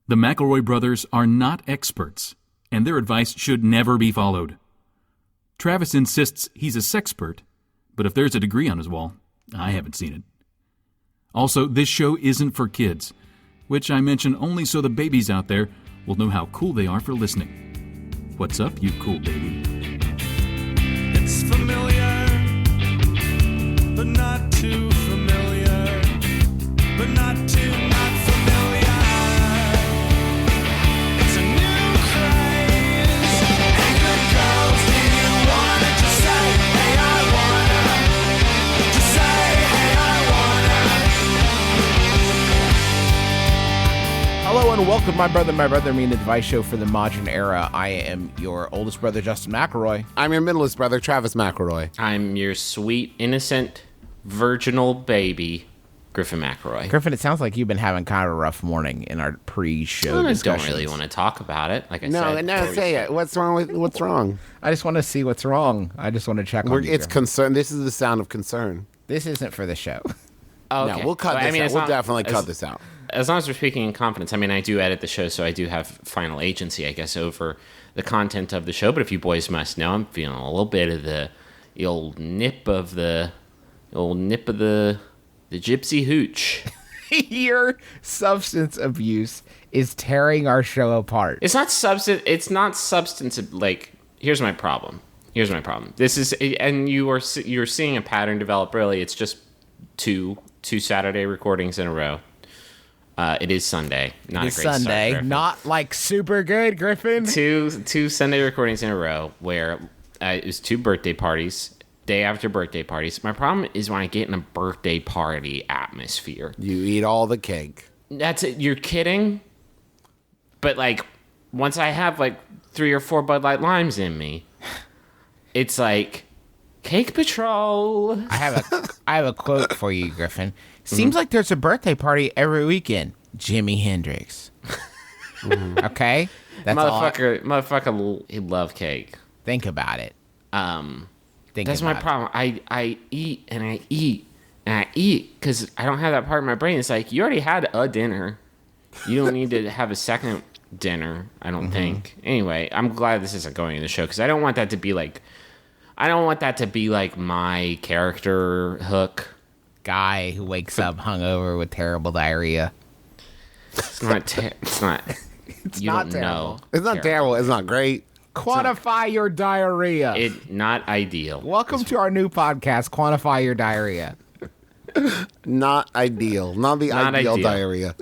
The McElroy brothers are not experts, and their advice should never be followed. Travis insists he's a sexpert, but if there's a degree on his wall, I haven't seen it. Also, this show isn't for kids, which I mention only so the babies out there will know how cool they are for listening. What's up, you cool baby? It's familiar, but not too familiar, but not too not familiar. It's a new craze. Hey, good girls, do you wanna just say, hey, I wanna? Just say, hey, I wanna. Hello and welcome, my brother, me, an advice show for the modern era. I am your oldest brother, Justin McElroy. I'm your middleest brother, Travis McElroy. I'm your sweet, innocent, virginal baby, Griffin McElroy. Griffin, it sounds like you've been having kind of a rough morning in our pre-show I discussions. don't really want to talk about it. Like I said, No, say it. What's wrong? I just want to see what's wrong. I just want to check on you. It's Griffin. concern. This is the sound of concern. This isn't for the show. Okay. No, we'll cut this out. We'll definitely cut this out. As long as we're speaking in confidence. I mean, I do edit the show, so I do have final agency, I guess, over the content of the show. But if you boys must know, I'm feeling a little bit of the old nip of the gypsy hooch. Your substance abuse is tearing our show apart. It's not substance. Like, here's my problem. This is, and you're seeing a pattern develop. Really, it's just two Saturday recordings in a row. It is Sunday. Not It's a great Sunday, start, not like super good, Griffin. two Sunday recordings in a row where it was two birthday parties, day after birthday parties. My problem is when I get in a birthday party atmosphere. You eat all the cake. That's it. You're kidding? But like, once I have like 3 or 4 Bud Light Limes in me, it's like cake patrol. I have a quote for you, Griffin. Seems like there's a birthday party every weekend. Jimi Hendrix. Okay? That's Motherfucker, he love cake. Think about it. That's my problem. I eat and I eat and I eat because I don't have that part of my brain. It's like, you already had a dinner. You don't need to have a second dinner, I don't think. Anyway, I'm glad this isn't going in the show because I don't want that to be like my character hook. Guy who wakes up hungover with terrible diarrhea. It's not. It's You not don't know. It's not terrible. It's not great. Quantify your diarrhea. Not ideal. Welcome to our new podcast, Quantify Your Diarrhea. Not ideal. Not the ideal diarrhea.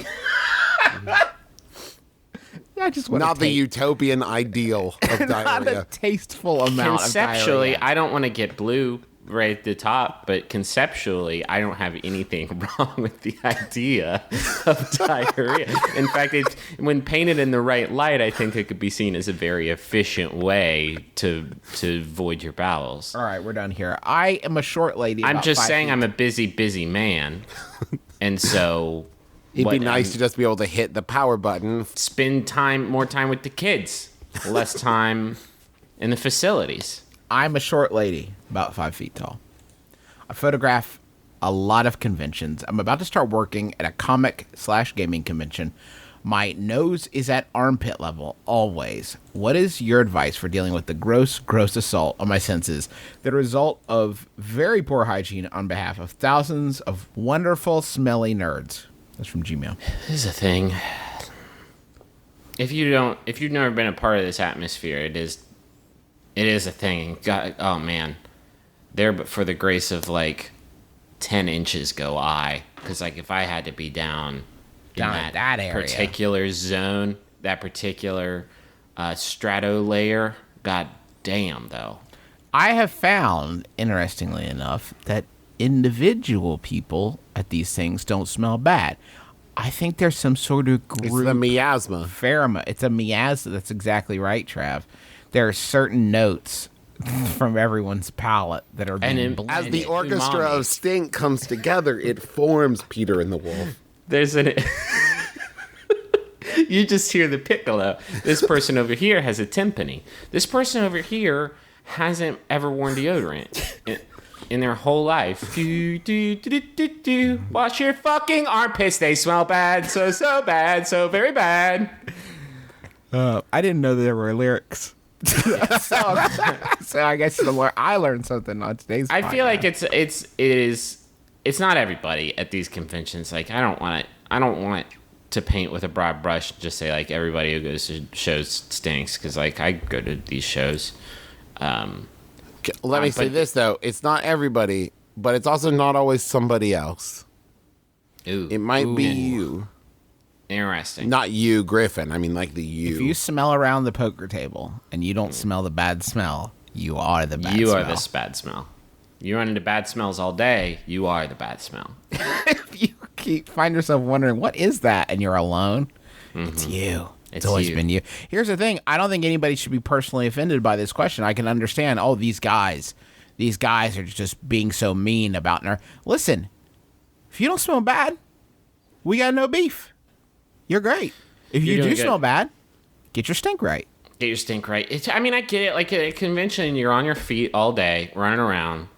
I just want Not the utopian ideal of not a diarrhea. tasteful amount of diarrhea. Conceptually, I don't want to get blue right at the top, but conceptually, I don't have anything wrong with the idea of diarrhea. In fact, when painted in the right light, I think it could be seen as a very efficient way to void your bowels. All right, we're done here. I am a short lady. I'm just saying I'm a busy man, and so It'd be nice to just be able to hit the power button. Spend more time with the kids, less time in the facilities. I'm a short lady, about 5 feet tall. I photograph a lot of conventions. I'm about to start working at a comic/gaming convention. My nose is at armpit level, always. What is your advice for dealing with the gross assault on my senses, the result of very poor hygiene on behalf of thousands of wonderful, smelly nerds? That's from Gmail. Here's the thing. If you've never been a part of this atmosphere, it is a thing. God, oh man, there, but for the grace of like 10 inches go I, because like if I had to be down in that area, particular zone, that particular strato layer, god damn though. I have found, interestingly enough, that individual people at these things don't smell bad. I think there's some sort of group. It's the miasma. Pheromone. It's a miasma. That's exactly right, Trav. There are certain notes from everyone's palate that are being blended. As the orchestra of stink comes together, it forms Peter and the Wolf. There's an... You just hear the piccolo. This person over here has a timpani. This person over here hasn't ever worn deodorant. in their whole life. Do, do, do, do, do, do. Wash your fucking armpits. They smell bad. So bad. So very bad. I didn't know there were lyrics. So I guess I learned something on today's I feel like podcast. it's not everybody at these conventions. Like, I don't want to paint with a broad brush and just say, like, everybody who goes to shows stinks. Because, like, I go to these shows. Let me say this, though. It's not everybody, but it's also not always somebody else. Ooh, It might be you. interesting. Not you, Griffin. I mean, like the you. If you smell around the poker table and you don't smell the bad smell, you are the bad smell. You are this bad smell. You run into bad smells all day. You are the bad smell. If you find yourself wondering, what is that? And you're alone, it's you. It's always you. been you. Here's the thing. I don't think anybody should be personally offended by this question. I can understand, these guys are just being so mean about her. Listen, if you don't smell bad, we got no beef. You're great. If you You're do doing good. smell bad, get your stink right. Get your stink right. I mean, I get it. Like, at a convention, you're on your feet all day, running around.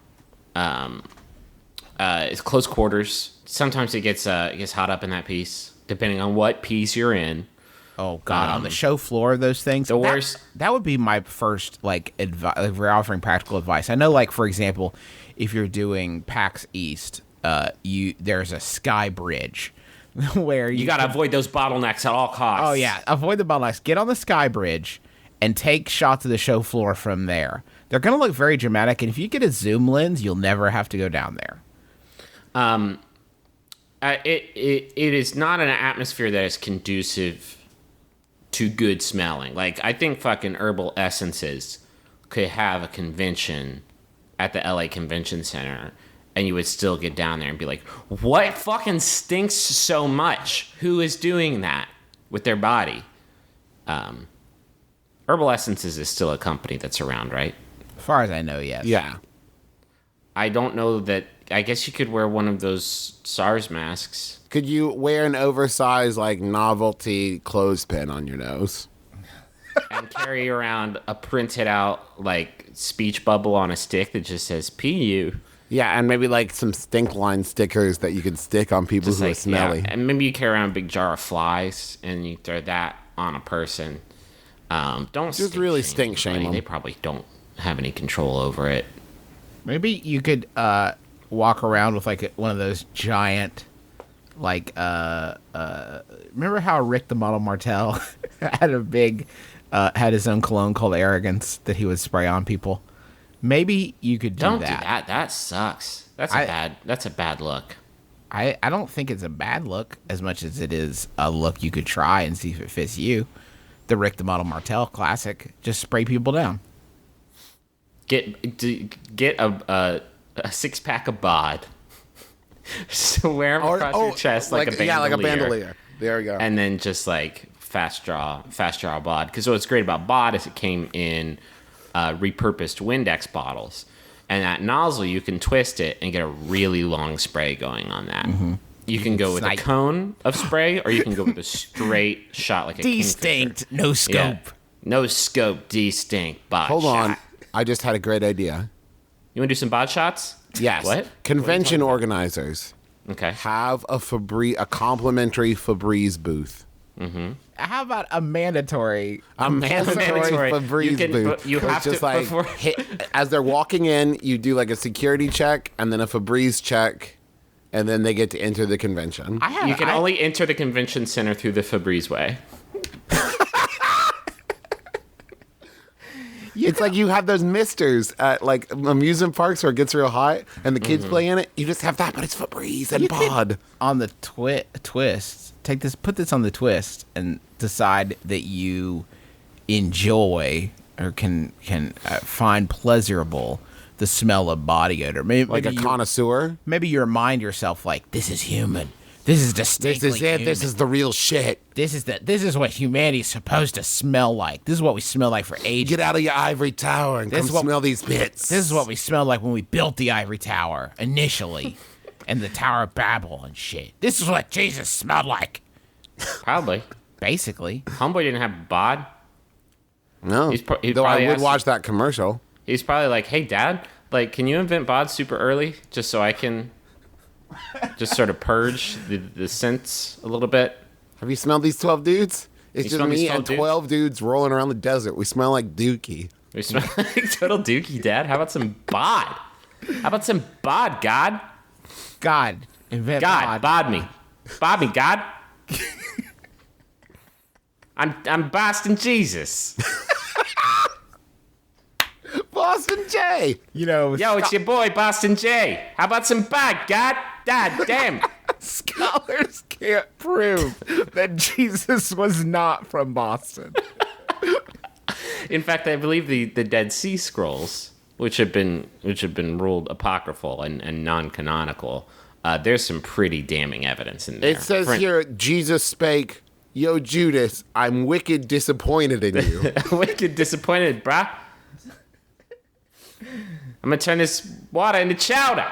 It's close quarters. Sometimes it gets hot up in that piece, depending on what piece you're in. Oh God! On the show floor of those things, The worst. That would be my first advice. If we're offering practical advice, I know, like, for example, if you're doing PAX East, there's a sky bridge where You got to avoid those bottlenecks at all costs. Oh yeah, avoid the bottlenecks. Get on the sky bridge and take shots of the show floor from there. They're gonna look very dramatic, and if you get a zoom lens, you'll never have to go down there. It is not an atmosphere that is conducive to good smelling. Like, I think fucking Herbal Essences could have a convention at the LA Convention Center, and you would still get down there and be like, what fucking stinks so much? Who is doing that with their body? Herbal Essences is still a company that's around, right? As far as I know, yes. Yeah. I don't know that. I guess you could wear one of those SARS masks. Could you wear an oversized, like, novelty clothespin on your nose? And carry around a printed out, like, speech bubble on a stick that just says PU. Yeah, and maybe, like, some stink line stickers that you could stick on people Just who are like, smelly. yeah. And maybe you carry around a big jar of flies and you throw that on a person. Don't Just really stink shame anybody. them. They probably don't have any control over it. Maybe you could walk around with, like, one of those giant, like, remember how Rick the Model Martel had his own cologne called Arrogance that he would spray on people? Maybe you could Don't that. do that. That sucks. That's a bad look. I don't think it's a bad look as much as it is a look you could try and see if it fits you. The Rick the Model Martel classic. Just spray people down. Get a 6-pack of Bod. So wear them across your chest like a bandolier. Yeah, like a bandolier. There we go. And then just like fast draw Bod. Because what's great about Bod is it came in repurposed Windex bottles. And that nozzle, you can twist it and get a really long spray going on that. Mm-hmm. You can go with snipe. a cone of spray, or you can go with a straight shot like a Distinct, kingfisher. no scope. Yeah. No scope, distinct Bod Hold on. shot. I just had a great idea. You want to do some Bod shots? Yes. What? Convention organizers Okay. have a complimentary Febreze booth. How about a mandatory? A mandatory Febreze You can- booth. you Where have it's just to- like before- as they're walking in, you do like a security check and then a Febreze check, and then they get to enter the convention. You can only enter the convention center through the Febreze way. It's like you have those misters at like amusement parks where it gets real hot and the kids play in it. You just have that, but it's Febreze and Bod. On the twist, put this on the twist, and decide that you enjoy or can find pleasurable the smell of body odor. Like a connoisseur. Maybe you remind yourself, like, this is human. This is distinctly This is it. human. This is the real shit. This is what humanity is supposed to smell like. This is what we smell like for ages. Get out of your ivory tower and This come is what- smell these bits. This is what we smelled like when we built the ivory tower initially, and the Tower of Babel and shit. This is what Jesus smelled like, Probably. basically. Homeboy didn't have Bod. No. He'd Though I probably would ask- watch that commercial. He's probably like, hey, Dad, Like, can you invent Bod super early just so I can just sort of purge the scents a little bit? Have you smelled these 12 dudes? It's You just smell these me 12 and dudes? 12 dudes rolling around the desert. We smell like Dookie. We smell like total dookie, Dad. How about some Bod? How about some Bod God? God, invent God, bod. bod me. Bod me, God. I'm Boston Jesus. Boston J. You know, Yo, it's your boy, Boston J. How about some Bod God? God damn. scholars can't prove that Jesus was not from Boston. In fact, I believe the Dead Sea Scrolls, which have been ruled apocryphal and non-canonical, there's some pretty damning evidence in there. It says here, Jesus spake, "Yo, Judas, I'm wicked disappointed in you." Wicked disappointed, brah. I'm gonna turn this water into chowder.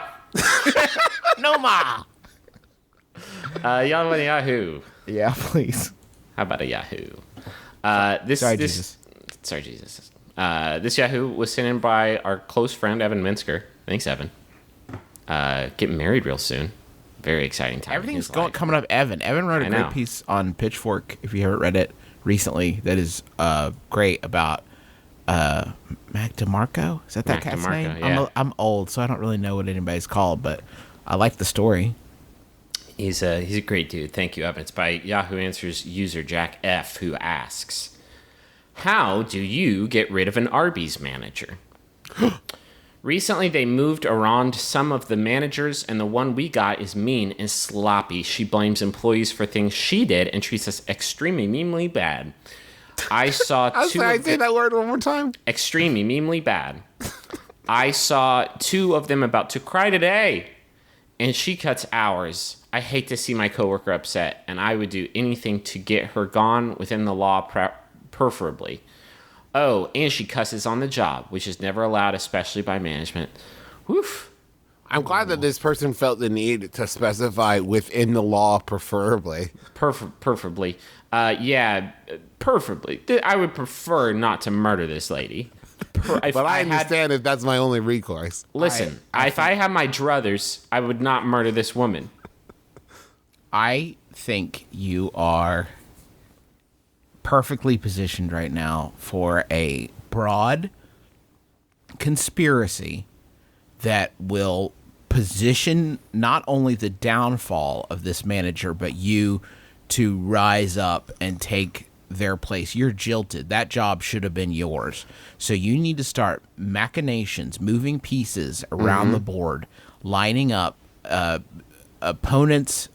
No, ma. Y'all want a Yahoo? Yeah, please. How about a Yahoo? Jesus. Sorry, Jesus. This Yahoo was sent in by our close friend Evan Minsker. Thanks, Evan. Getting married real soon. Very exciting time. Everything's coming up. Evan wrote a know. great piece on Pitchfork. If you haven't read it recently, that is great about Mac DeMarco. Is that Mac cat's DeMarco, name? yeah. I'm old, so I don't really know what anybody's called, but I like the story. He's a great dude. Thank you, Evan. It's by Yahoo Answers user Jack F, who asks, "How do you get rid of an Arby's manager?" Recently, they moved around some of the managers, and the one we got is mean and sloppy. She blames employees for things she did and treats us extremely meanly bad. I saw I was two like, of say that word one more time. extremely meanly bad. I saw two of them about to cry today, and she cuts hours. I hate to see my coworker upset, and I would do anything to get her gone within the law, preferably. Oh, and she cusses on the job, which is never allowed, especially by management. Woof. I'm glad that this person felt the need to specify within the law, preferably. Preferably. Yeah, preferably. I would prefer not to murder this lady. If But I had- understand if that's my only recourse. Listen, if I had my druthers, I would not murder this woman. I think you are perfectly positioned right now for a broad conspiracy that will position not only the downfall of this manager, but you to rise up and take their place. You're jilted. That job should have been yours. So you need to start machinations, moving pieces around the board, lining up opponents,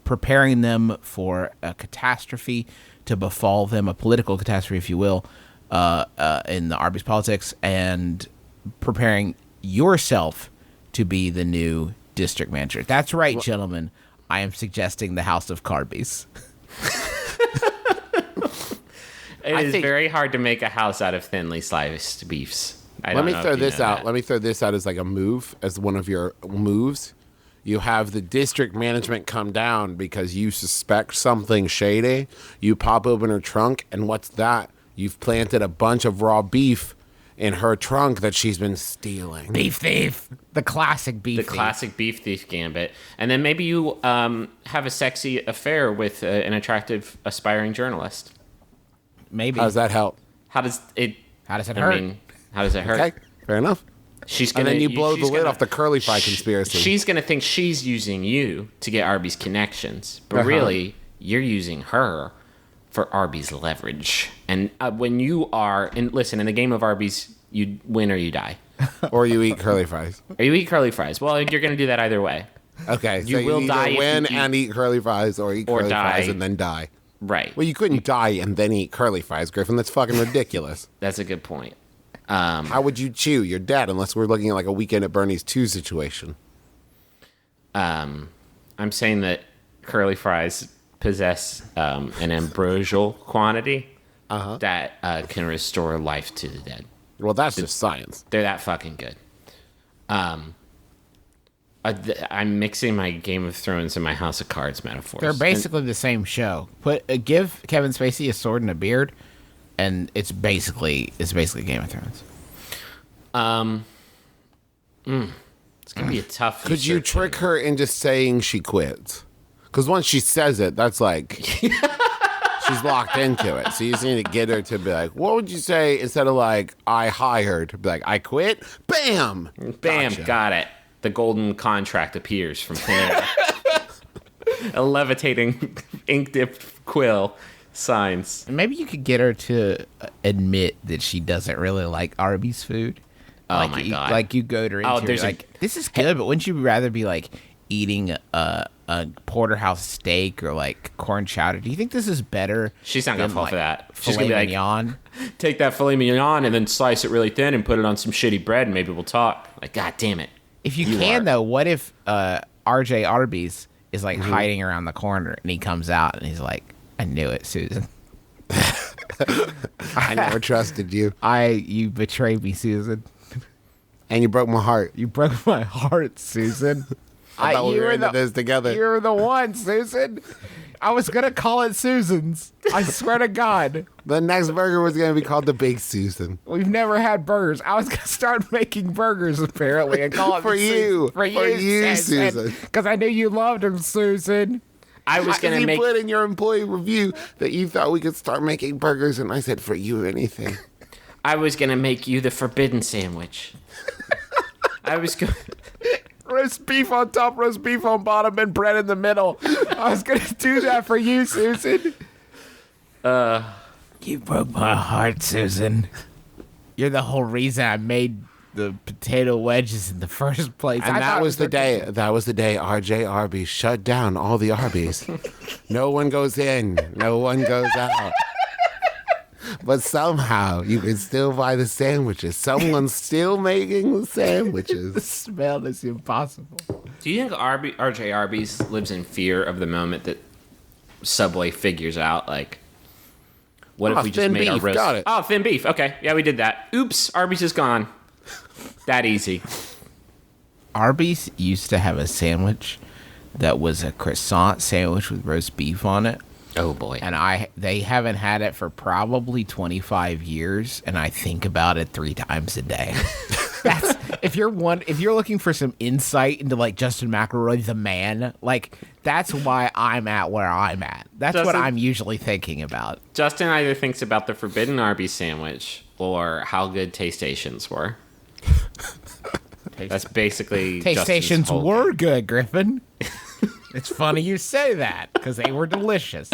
preparing them for a catastrophe to befall them, a political catastrophe, if you will, in the Arby's politics, and preparing yourself to be the new district manager. That's right, gentlemen. I am suggesting the House of Carby's. It is think- very hard to make a house out of thinly sliced beefs. Let me throw this out. Let me throw this out as like a move, as one of your moves. You have the district management come down because you suspect something shady. You pop open her trunk, and what's that? You've planted a bunch of raw beef in her trunk that she's been stealing. Beef thief. The classic beef The thief. classic beef thief gambit. And then maybe you have a sexy affair with an attractive aspiring journalist. Maybe. How does that help? How does it How does it I hurt? mean, how does it hurt? Okay, fair enough. She's And gonna then you blow the she's lid gonna- off the curly fry conspiracy. She's gonna think she's using you to get Arby's connections, but Uh-huh. really you're using her for Arby's leverage. And when you are, and listen, in the game of Arby's, you win or you die. Or you eat curly fries. Or you eat curly fries. Well, you're gonna do that either way. Okay, You so will you die either if win you eat- and eat curly fries, or eat or curly fries die. and then die. Right. Well, you couldn't die and then eat curly fries, Griffin. That's fucking ridiculous. That's a good point. How would you chew? You're dead unless we're looking at like a Weekend at Bernie's 2 situation. I'm saying that curly fries possess an ambrosial quantity that can restore life to the dead. Well, that's just science. They're that fucking good. I'm mixing my Game of Thrones and my House of Cards metaphors. They're basically the same show. Give Kevin Spacey a sword and a beard, and it's basically Game of Thrones. It's gonna be a tough. Could you research trick thing. her into saying she quits? Because once she says it, that's like she's locked into it. So you just need to get her to be like, "What would you say?" Instead of like, "I hired," be like, "I quit." Bam, Bam, Gotcha. got it. The golden contract appears from thin air. A levitating ink-dipped quill signs. Maybe you could get her to admit that she doesn't really like Arby's food. Oh my God. Like you goad her into it, there's a- like, this is good, but wouldn't you rather be like eating a porterhouse steak or like corn chowder? Do you think this is better? She's not gonna than, fall like, for that. She's Filet gonna be like, mignon? take that filet mignon and then slice it really thin and put it on some shitty bread and maybe we'll talk. Like, God damn it. If you, You can are. though, what if RJ Arby's is like Mm-hmm. hiding around the corner and he comes out and he's like, "I knew it, Susan. I never trusted you, You betrayed me, Susan. and you broke my heart. You broke my heart, Susan. I thought we you were were into the- this together. You're the one, Susan. I was gonna call it Susan's. I swear to God. The next burger was going to be called the Big Susan. We've never had burgers. I was gonna start making burgers apparently and call it For the you. For For you, Susan. Because I knew you loved him, Susan. I was Because gonna you make put in your employee review that you thought we could start making burgers, and I said, for you, anything. you the forbidden sandwich. I was going Roast beef on top, roast beef on bottom, and bread in the middle. I was gonna do that for you, Susan. You broke my heart, Susan. You're the whole reason I made the potato wedges in the first place. And I that thought was the it day. That was the day RJ Arby's shut down all the Arby's. No one goes in. No one goes out. But somehow you can still buy the sandwiches. Someone's still making the The sandwiches. smell is impossible. Do you think RJ Arby's lives in fear of the moment that Subway figures out, like, what Oh, if we just thin made our beef, roast? got it. Oh, thin beef. Okay, yeah, we did that. Oops, Arby's is gone. That easy. Arby's used to have a sandwich that was a croissant sandwich with roast beef on it. Oh boy. And they haven't had it for probably 25 years, and I think about it 3 times a day. That's if you're looking for some insight into like Justin McElroy, the man, like that's why I'm at where I'm at. That's what Justin- I'm usually thinking about. Justin either thinks about the forbidden Arby's sandwich or how good taste stations were. That's basically Taste Justin's stations whole were good, Griffin. It's funny you say that because they were delicious.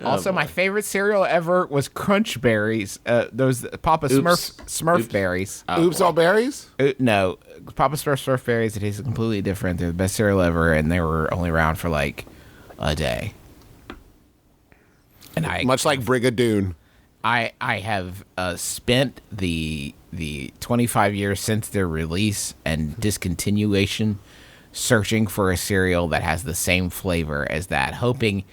Also, my favorite cereal ever was Crunch Berries. Those Papa Smurf Oops. berries. Oops, all berries? No, Papa Smurf berries. It tasted completely different. They're the best cereal ever, and they were only around for like a day. And Much like Brigadoon. I have spent the 25 years since their release and discontinuation searching for a cereal that has the same flavor as that, hoping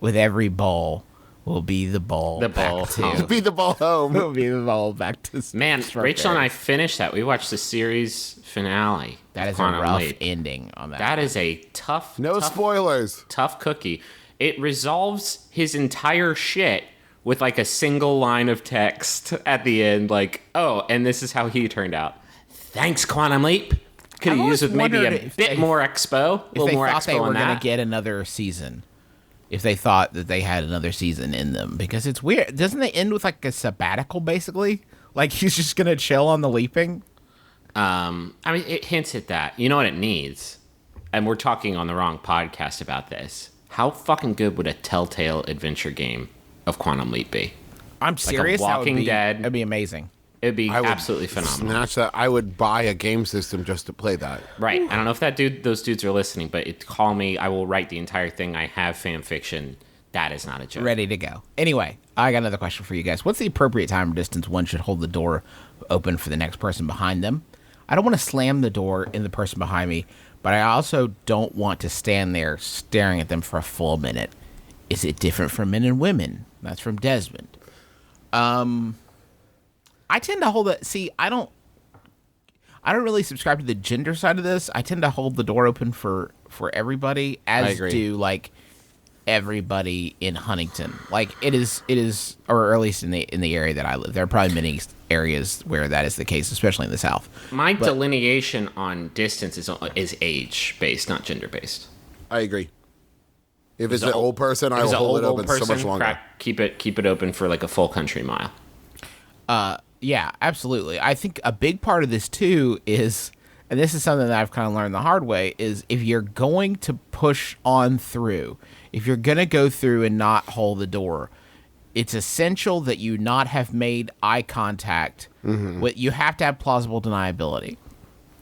with every bowl will be the bowl. The bowl back home. to Be the ball home. will be the bowl back to Man, Smurf Rachel and I berries. finished that. We watched the series finale. That is a Quantum rough Leap. ending on that. That is a tough, No tough, spoilers. tough cookie. It resolves his entire shit with like a single line of text at the end, like, "Oh, and this is how he turned out." Thanks, Quantum Leap. Could I've have always used with maybe wondered a if bit they- more expo, a if little they more thought expo they were on going that. to get another season. If they thought that they had another season in them, because it's weird. Doesn't they end with like a sabbatical, basically? Like he's just going to chill on the leaping? I mean, it hints at that. You know what it needs? And we're talking on the wrong podcast about this. How fucking good would a Telltale adventure game of Quantum Leap be? I'm serious. That would Walking be, Dead. That'd be amazing. It'd be I would absolutely phenomenal. Snatch that. I would buy a game system just to play that. Right. I don't know if those dudes are listening, but call me. I will write the entire thing. I have fan fiction. That is not a joke. Ready to go. Anyway, I got another question for you guys. What's the appropriate time or distance one should hold the door open for the next person behind them? I don't want to slam the door in the person behind me, but I also don't want to stand there staring at them for a full minute. Is it different for men and women? That's from Desmond. I tend to hold it. See, I don't really subscribe to the gender side of this. I tend to hold the door open for everybody, I as agree. do like everybody in Huntington. Like it is, or at least in the area that I live. There are probably many areas where that is the case, especially in the South. My delineation on distance is age based, not gender based. I agree. If it's an old person, I will hold it open so much longer. Keep it open for like a full country mile. Yeah, absolutely. I think a big part of this too is, and this is something that I've kind of learned the hard way, is if you're going to push on through, if you're going to go through and not hold the door, it's essential that you not have made eye contact. You have to have plausible deniability.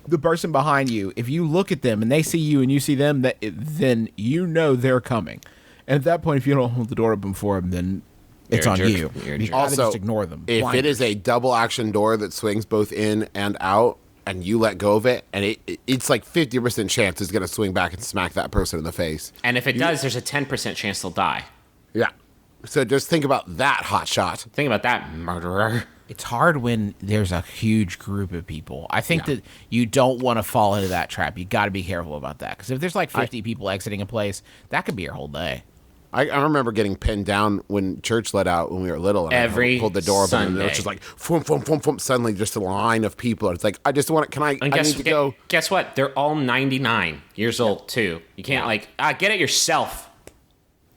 The person behind you, if you look at them and they see you and you see them, then you know they're coming. And at that point, if you don't hold the door open for them, then it's on you. You gotta Also, just ignore them. If it is a double action door that swings both in and out, and you let go of it, and it's like 50% chance it's going to swing back and smack that person in the face. And if it does, there's a 10% chance they'll die. Yeah. So just think about that hot shot. Think about that, murderer. It's hard when there's a huge group of people. I think that you don't want to fall into that trap. You got to be careful about that. Because if there's like 50 people exiting a place, that could be your whole day. I remember getting pinned down when church let out when we were little. And Every I pulled the door open Sunday. and it was just like, foom, foom, foom, foom. Suddenly just a line of people. It's like, I just want to, I need to go. Guess what? They're all 99 years old, too. You can't, get it yourself.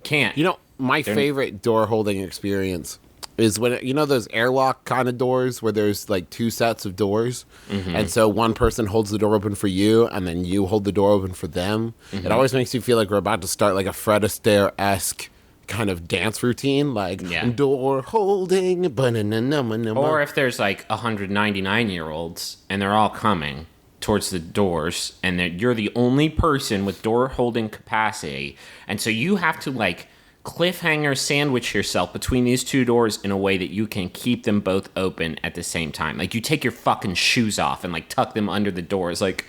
Can't. You know, my favorite door holding experience is when, those airlock kind of doors where there's like two sets of doors. And so one person holds the door open for you and then you hold the door open for them. It always makes you feel like we're about to start like a Fred Astaire-esque kind of dance routine, like door holding. Or if there's like 199-year-olds and they're all coming towards the doors and you're the only person with door holding capacity. And so you have to like cliffhanger sandwich yourself between these two doors in a way that you can keep them both open at the same time. Like you take your fucking shoes off and like tuck them under the doors. Like,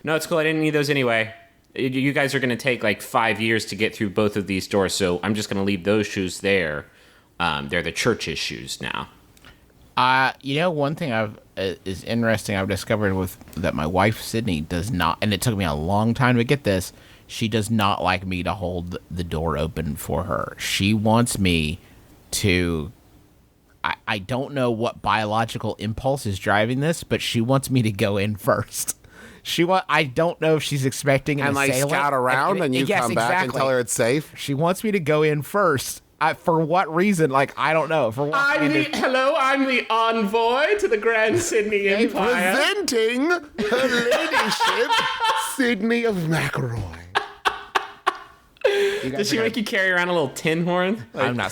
no, it's cool. I didn't need those anyway. You guys are going to take like 5 years to get through both of these doors. So I'm just going to leave those shoes there. They're the church's shoes now. One thing is interesting. I've discovered that my wife Sydney does not, and it took me a long time to get this. She does not like me to hold the door open for her. She wants me to. I don't know what biological impulse is driving this, but she wants me to go in first. I don't know if she's expecting an assailant. Scout around and you come back and tell her it's safe. She wants me to go in first. For what reason? I don't know. For what? I'm the envoy to the Grand Sydney Empire. Presenting her ladyship, Sydney of McElroy. Does she make you carry around a little tin horn? I'm not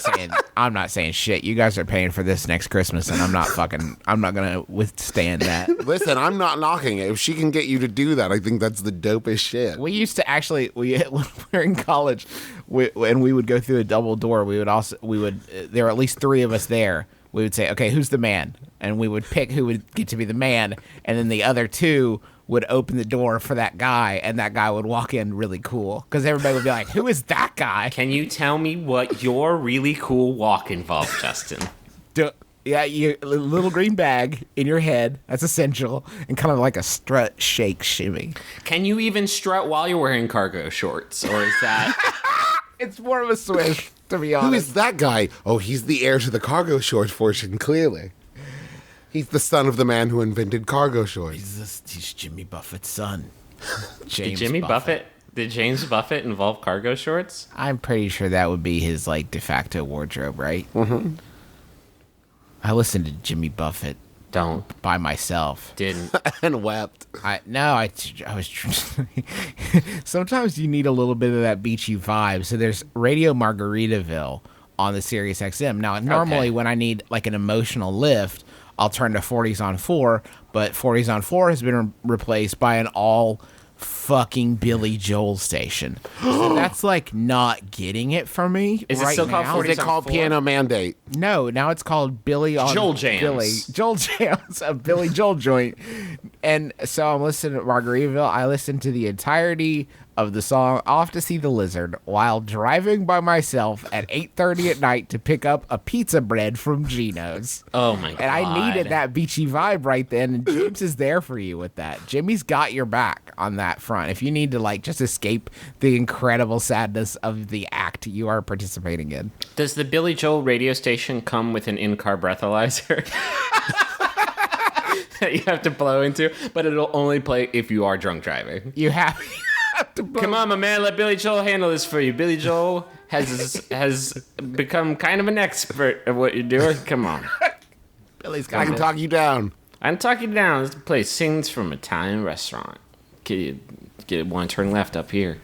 saying shit. You guys are paying for this next Christmas, and I'm not gonna withstand that. Listen, I'm not knocking it. If she can get you to do that, I think that's the dopest shit. We used to actually, when we were in college, when we would go through a double door, there were at least three of us there. We would say, okay, who's the man? And we would pick who would get to be the man, and then the other two would open the door for that guy, and that guy would walk in really cool. Because everybody would be like, who is that guy? Can you tell me what your really cool walk involved, Justin? A little green bag in your head. That's essential. And kind of like a strut, shake, shimmy. Can you even strut while you're wearing cargo shorts? Or is that... It's more of a swish, to be honest. Who is that guy? Oh, he's the heir to the cargo shorts fortune, clearly. He's the son of the man who invented cargo shorts. He's Jimmy Buffett's son. Did James Buffett involve cargo shorts? I'm pretty sure that would be his de facto wardrobe, right? Mm-hmm. I listened to Jimmy Buffett. Don't. By myself. Didn't. And wept. I was. Sometimes you need a little bit of that beachy vibe. So there's Radio Margaritaville on the Sirius XM. Now, normally when I need an emotional lift, I'll turn to 40s on 4, but 40s on 4 has been replaced by an all fucking Billy Joel station. So that's not getting it for me. Is it still called 40s on 4? Is it called Piano Mandate? No, now it's called Billy on Joel Jams. Billy. Joel Jams, a Billy Joel joint. And so I'm listening to Margaritaville. I listened to the entirety of the song Off to See the Lizard while driving by myself at 8:30 at night to pick up a pizza bread from Gino's. Oh my god. And I needed that beachy vibe right then, and James is there for you with that. Jimmy's got your back on that front. If you need to, like, just escape the incredible sadness of the act you are participating in. Does the Billy Joel radio station come with an in-car breathalyzer? That you have to blow into, but it'll only play if you are drunk driving. You have to blow. Come on, my man, let Billy Joel handle this for you. Billy Joel has become kind of an expert at what you're doing. Come on. Billy's I got can it. talk you down. I can talk you down. This place sings from Italian restaurant. Get one turn left up here.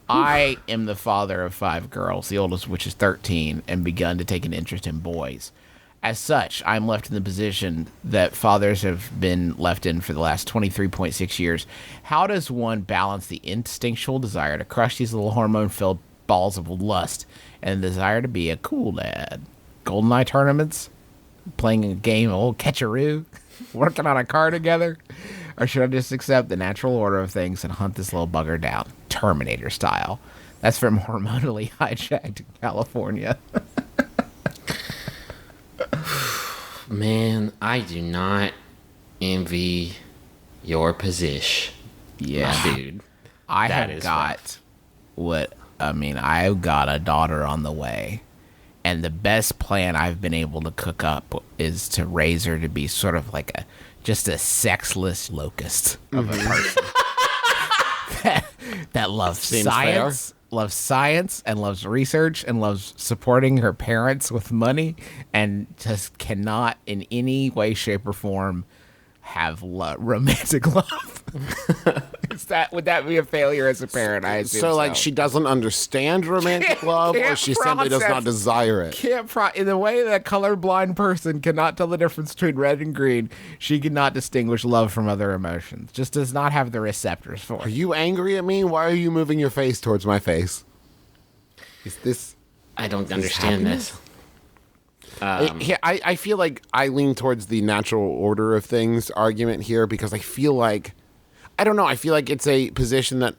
I am the father of 5 girls, the oldest of which is 13, and begun to take an interest in boys. As such, I'm left in the position that fathers have been left in for the last 23.6 years. How does one balance the instinctual desire to crush these little hormone-filled balls of lust and the desire to be a cool dad? GoldenEye tournaments? Playing a game of old catcheroo? Working on a car together? Or should I just accept the natural order of things and hunt this little bugger down, Terminator style? That's from Hormonally Hijacked California. Man, I do not envy your position. Yeah. my dude. I That have is got I've got a daughter on the way. And the best plan I've been able to cook up is to raise her to be sort of like just a sexless locust of a person. that loves Seems science and loves research and loves supporting her parents with money and just cannot in any way, shape, or form have romantic love. Would that be a failure as a parent? I assume So, like, she doesn't understand romantic love, or can't she simply does not process- desire it. in the way that a colorblind person cannot tell the difference between red and green, she cannot distinguish love from other emotions. Just does not have the receptors for Are it. you angry at me? Why are you moving your face towards my face? Is this... I don't understand this. I feel like I lean towards the natural order of things argument here because I feel like... I don't know. I feel like it's a position that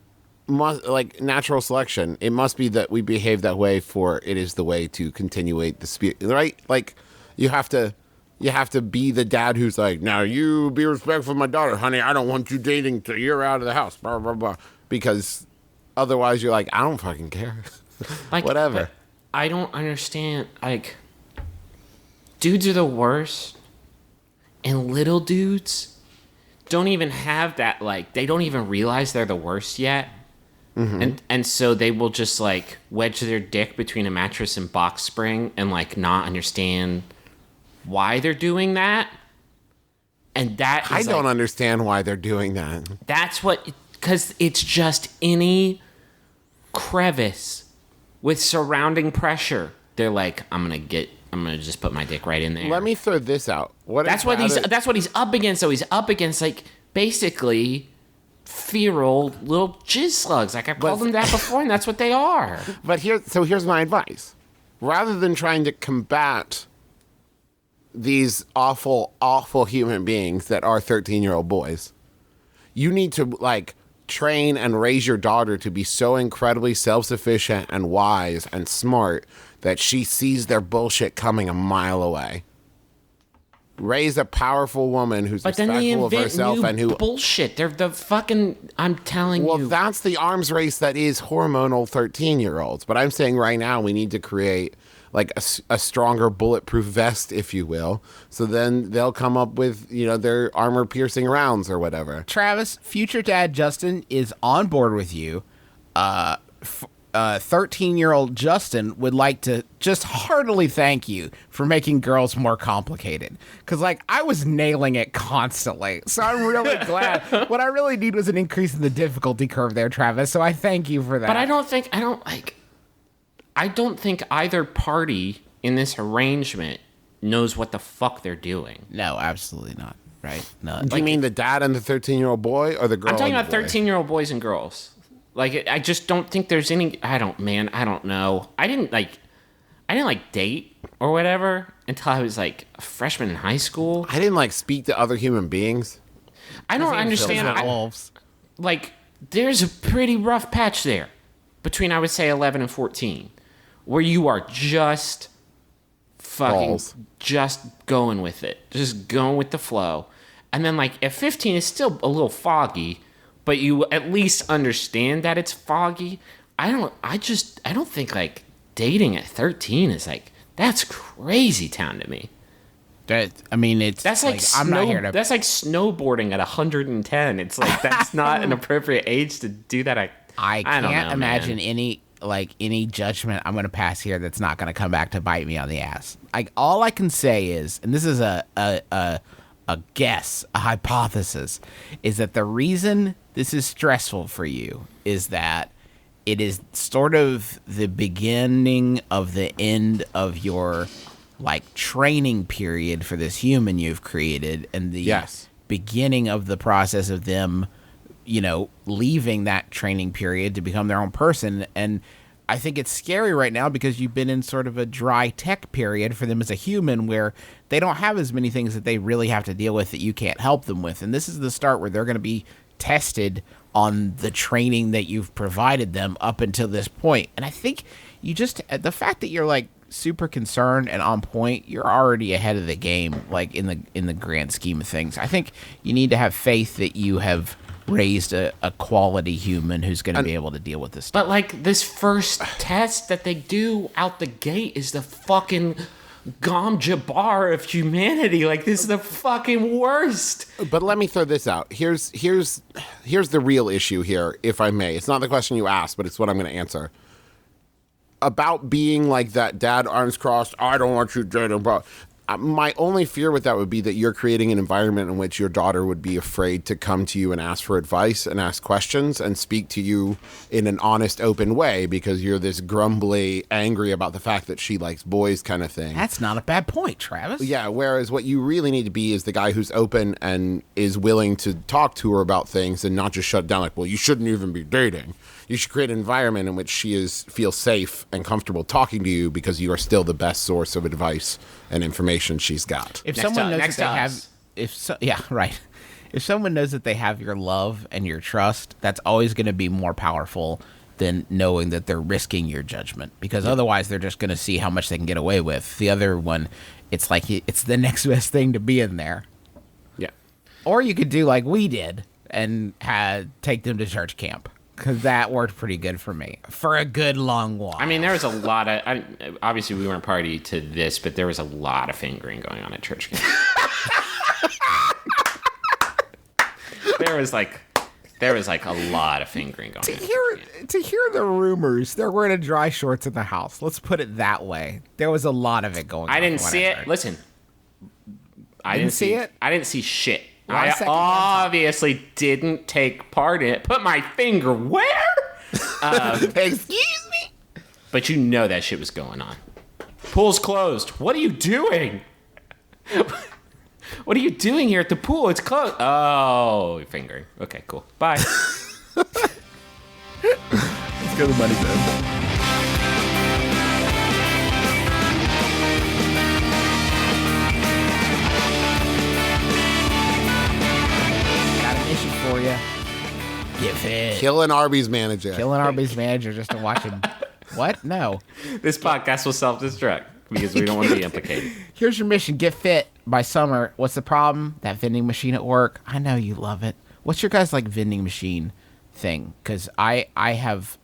must, like, natural selection. It must be that we behave that way for it is the way to continuate the spirit, right? Like, you have to be the dad who's like, now you be respectful of my daughter, honey. I don't want you dating till you're out of the house, blah, blah, blah. Because otherwise you're like, I don't fucking care. Like, Whatever. but I don't understand. Like, dudes are the worst, and little dudes don't even have that. Like, they don't even realize they're the worst yet, and so they will just like wedge their dick between a mattress and box spring and like not understand why they're doing that. And that is I don't like, understand why they're doing that. that's what, because it's just any crevice with surrounding pressure. They're like, I'm gonna just put my dick right in there. Let me throw this out. That's what he's up against. So he's up against like basically feral little jizz slugs. Like I called them that before, and that's what they are. But here's my advice. Rather than trying to combat these awful, awful human beings that are 13-year-old boys, you need to, like, train and raise your daughter to be so incredibly self-sufficient and wise and smart that she sees their bullshit coming a mile away. Raise a powerful woman who's But then they respectful of invent herself new and who... bullshit. They're the fucking. I'm telling Well, you. that's the arms race that is hormonal 13-year-olds. But I'm saying right now we need to create like a stronger bulletproof vest, if you will. So then they'll come up with, their armor-piercing rounds or whatever. Travis, future dad Justin is on board with you. 13-year-old Justin would like to just heartily thank you for making girls more complicated. Because, like, I was nailing it constantly. So I'm really glad. What I really need was an increase in the difficulty curve there, Travis. So I thank you for that. But I don't think either party in this arrangement knows what the fuck they're doing. No, absolutely not. Right? No. Do you mean the dad and the 13-year-old boy or the girl? I'm talking and the about boy? 13-year-old boys and girls. Like, I just don't think there's any. I don't know. I didn't date or whatever until I was like a freshman in high school. I didn't speak to other human beings. I don't understand. wolves. Like, there's a pretty rough patch there between, I would say, 11 and 14, where you are just fucking Balls. just going with it, just going with the flow. And then, like, at 15, it's still a little foggy, but you at least understand that it's foggy. I don't think, like, dating at 13 is, like, that's crazy town to me. That's like I'm not here to. That's like snowboarding at 110. It's like, that's not an appropriate age to do that. I don't can't know, imagine man. any judgment I'm going to pass here that's not going to come back to bite me on the ass. Like, all I can say is, and this is a guess, a hypothesis, is that the reason this is stressful for you is that it is sort of the beginning of the end of your, like, training period for this human you've created, and the Yes. beginning of the process of them, leaving that training period to become their own person. And I think it's scary right now because you've been in sort of a dry tech period for them as a human where they don't have as many things that they really have to deal with that you can't help them with. And this is the start where they're going to be tested on the training that you've provided them up until this point. And I think the fact that you're, like, super concerned and on point, you're already ahead of the game, like, in the grand scheme of things. I think you need to have faith that you have raised a quality human who's going to be able to deal with this stuff. But, like, this first test that they do out the gate is the fucking Gom Jabbar of humanity. Like, this is the fucking worst. But let me throw this out. Here's the real issue here, if I may. It's not the question you asked, but it's what I'm going to answer. About being like that dad, arms crossed, I don't want you dating, bro. My only fear with that would be that you're creating an environment in which your daughter would be afraid to come to you and ask for advice and ask questions and speak to you in an honest, open way because you're this grumbly, angry about the fact that she likes boys kind of thing. That's not a bad point, Travis. Yeah, whereas what you really need to be is the guy who's open and is willing to talk to her about things and not just shut down like, well, you shouldn't even be dating. You should create an environment in which she feels safe and comfortable talking to you because you are still the best source of advice and information she's got. If Next someone up- knows next that they us. have, if someone knows that they have your love and your trust, that's always going to be more powerful than knowing that they're risking your judgment. Because otherwise, they're just going to see how much they can get away with. The other one, it's like it's the next best thing to be in there. Yeah. Or you could do like we did and take them to church camp. Because that worked pretty good for me for a good long while. I mean, there was a lot of... obviously, we weren't party to this, but there was a lot of fingering going on at church camp. There was like a lot of fingering going on. To hear the rumors, they're wearing dry shorts in the house. Let's put it that way. There was a lot of it going on. I didn't from what see I it. heard. Listen, I Didn't see it? I didn't see shit. Well, I I second that. obviously didn't take part in it. Put my finger where? Excuse me? But you know that shit was going on. Pool's closed. What are you doing? What are you doing here at the pool? It's closed. Oh, you're fingering. Okay, cool. Bye. Let's go to Money Bed. Got a mission for you. Get fit. Kill an Arby's manager. Kill an Arby's manager just to watch him. What? No. This podcast will self-destruct because we don't want to be implicated. Here's your mission. Get fit by summer. What's the problem? That vending machine at work. I know you love it. What's your guys' like vending machine thing? Because I have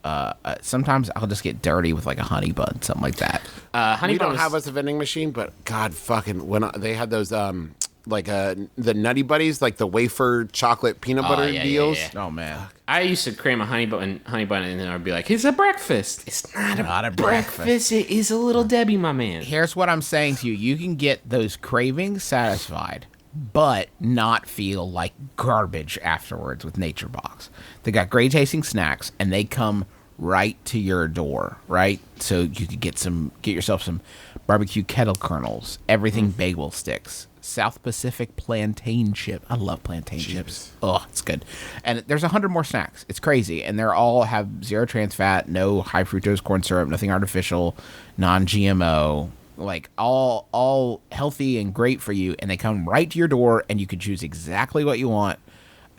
sometimes I'll just get dirty with like a honey bun, something like that. Honey We don't Bun have was- us a vending machine, but God fucking they had those the Nutty Buddies, like the wafer chocolate peanut butter yeah, yeah, deals. yeah. Oh man. I used to cream a honey bun, and then I'd be like, "It's a breakfast." It's not a breakfast. It is a little Debbie, my man. Here's what I'm saying to you. You can get those cravings satisfied, but not feel like garbage afterwards with Nature Box. They got great tasting snacks, and they come right to your door, right? So you could get yourself some barbecue kettle kernels, everything bagel sticks, South Pacific plantain chip. I love plantain chips. Oh, it's good. And there's 100 more snacks. It's crazy. And they're all have zero trans fat, no high fructose corn syrup, nothing artificial, non-GMO, like all healthy and great for you. And they come right to your door and you can choose exactly what you want.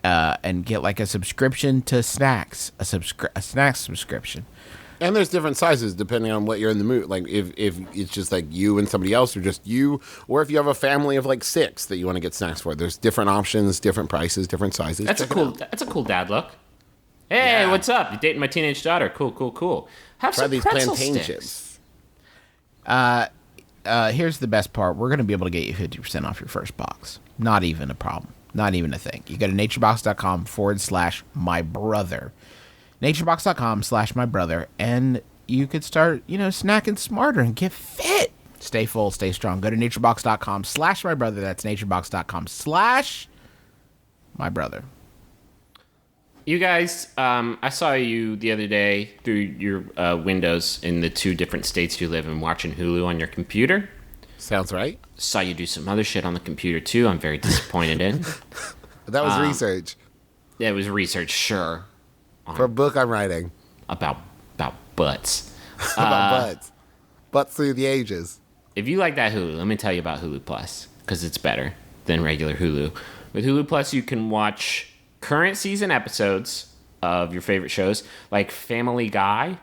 and get like a subscription to snacks, a snack subscription. And there's different sizes depending on what you're in the mood. Like if it's just like you and somebody else, or just you, or if you have a family of like 6 that you want to get snacks for. There's different options, different prices, different sizes. That's Check a it cool. out. That's a cool dad look. Hey, Yeah. what's up? You dating my teenage daughter? Cool. Have Try some these pretzel plantain sticks. chips. Here's the best part. We're going to be able to get you 50% off your first box. Not even a problem. Not even a thing. You go to naturebox.com/mybrother. naturebox.com/mybrother. And you could start, snacking smarter and get fit. Stay full, stay strong. Go to naturebox.com/mybrother. That's naturebox.com/mybrother. You guys, I saw you the other day through your windows in the 2 different states you live in, watching Hulu on your computer. Sounds right. Saw you do some other shit on the computer too. I'm very disappointed in. That was research It was research, sure, for a book I'm writing about butts. about butts through the ages. If you like that Hulu, let me tell you about Hulu Plus, because it's better than regular Hulu. With Hulu Plus, you can watch current season episodes of your favorite shows like Family Guy,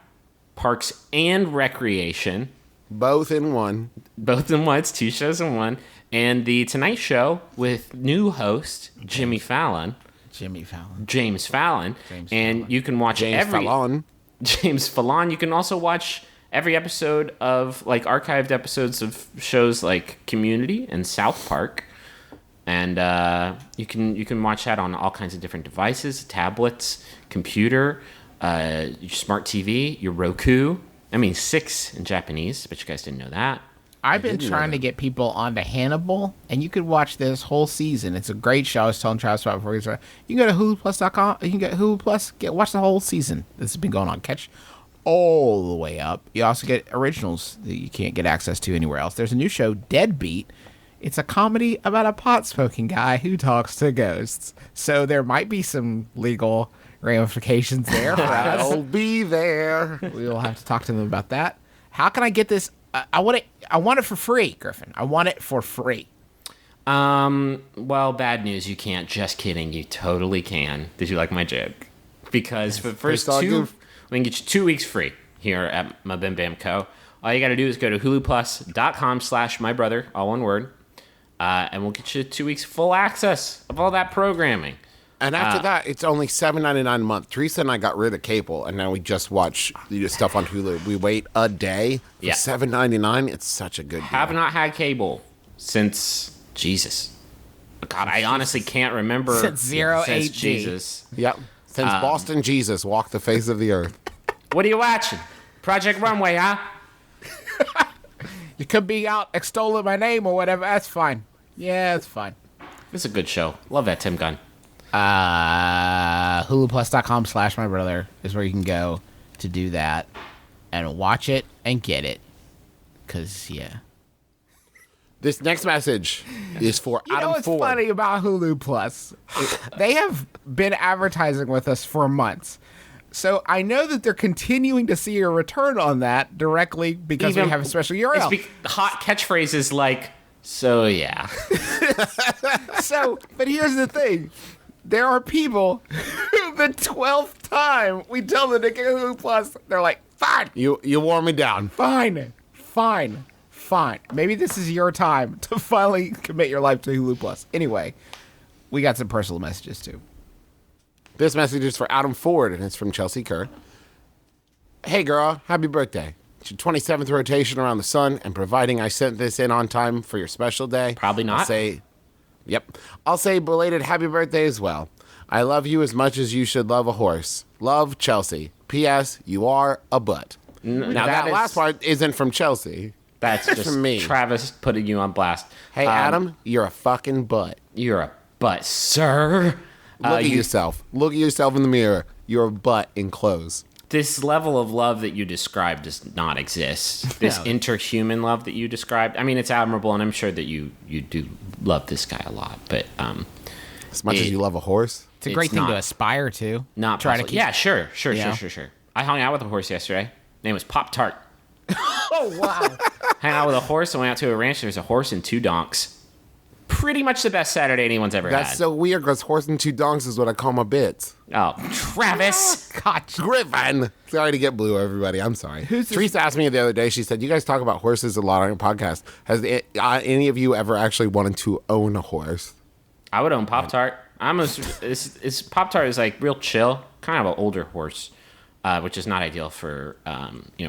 Parks and Recreation, Both in one. both in one. It's 2 shows in one, and The Tonight Show with new host James Fallon. James Fallon. And you can watch James every Fallon. James Fallon. You can also watch every episode of like archived episodes of shows like Community and South Park, and you can watch that on all kinds of different devices: tablets, computer, your smart TV, your Roku. I mean 6 in Japanese, but you guys didn't know that. I've been trying to get people onto Hannibal, and you could watch this whole season. It's a great show. I was telling Travis about it before he started. You can go to HuluPlus.com. You can get Hulu Plus. Watch the whole season. This has been going on. Catch all the way up. You also get originals that you can't get access to anywhere else. There's a new show, Deadbeat. It's a comedy about a pot-smoking guy who talks to ghosts. So there might be some legal ramifications there for us. I'll be there. We will have to talk to them about that. How can I get this? I want it for free, Griffin. I want it for free. Well, bad news. You can't. Just kidding. You totally can. Did you like my joke? Because for the first all 2, goof. we can get you 2 weeks free here at MBMBaM Co. All you got to do is go to huluplus.com/mybrother, all one word, and we'll get you 2 weeks full access of all that programming. And after that, it's only $7.99 a month. Teresa and I got rid of cable, and now we just watch stuff on Hulu. We wait a day for Yeah. $7.99. It's such a good deal. Have not had cable since Jesus. God, I honestly can't remember Since 0 since 8G. Jesus. Yep. Since Boston Jesus walked the face of the earth. What are you watching? Project Runway, huh? You could be out extolling my name or whatever. That's fine. Yeah, that's fine. It's a good show. Love that Tim Gunn. HuluPlus.com/mybrother is where you can go to do that and watch it and get it. Cause yeah. This next message is for You know Adam what's Ford. funny about Hulu Plus? They have been advertising with us for months. So I know that they're continuing to see a return on that directly because we have a special URL. Hot catchphrases like, so yeah. So, but here's the thing. There are people who the 12th time we tell them to get Hulu Plus, they're like, fine, You wore me down. fine. Maybe this is your time to finally commit your life to Hulu Plus. Anyway, we got some personal messages too. This message is for Adam Ford, and it's from Chelsea Kerr. Hey, girl, happy birthday. It's your 27th rotation around the sun, and providing I sent this in on time for your special day. Probably not. I'll say belated happy birthday as well. I love you as much as you should love a horse. Love, Chelsea. P.S. You are a butt. Now, that last part isn't from Chelsea. That's just from me. Travis putting you on blast. Hey, Adam, you're a fucking butt. You're a butt, sir. Look at yourself. Look at yourself in the mirror. You're a butt in clothes. This level of love that you described does not exist. This interhuman love that you described. I mean, it's admirable, and I'm sure that you do love this guy a lot. But As much as you love a horse. It's a great It's thing not- to aspire to. not try to possible. keep. Yeah, sure. Yeah. I hung out with a horse yesterday. Name was Pop Tart. Oh wow! Hung out with a horse. I went out to a ranch. There's a horse and 2 donks. pretty much the best Saturday anyone's ever That's had. so weird because horse and two donks is what I call my bits. Oh, Travis. Griffin. Sorry to get blue, everybody. I'm sorry. Teresa asked me the other day, she said, you guys talk about horses a lot on your podcast. Has any of you ever actually wanted to own a horse? I would own Pop-Tart. Pop-Tart is like real chill, kind of an older horse, which is not ideal for,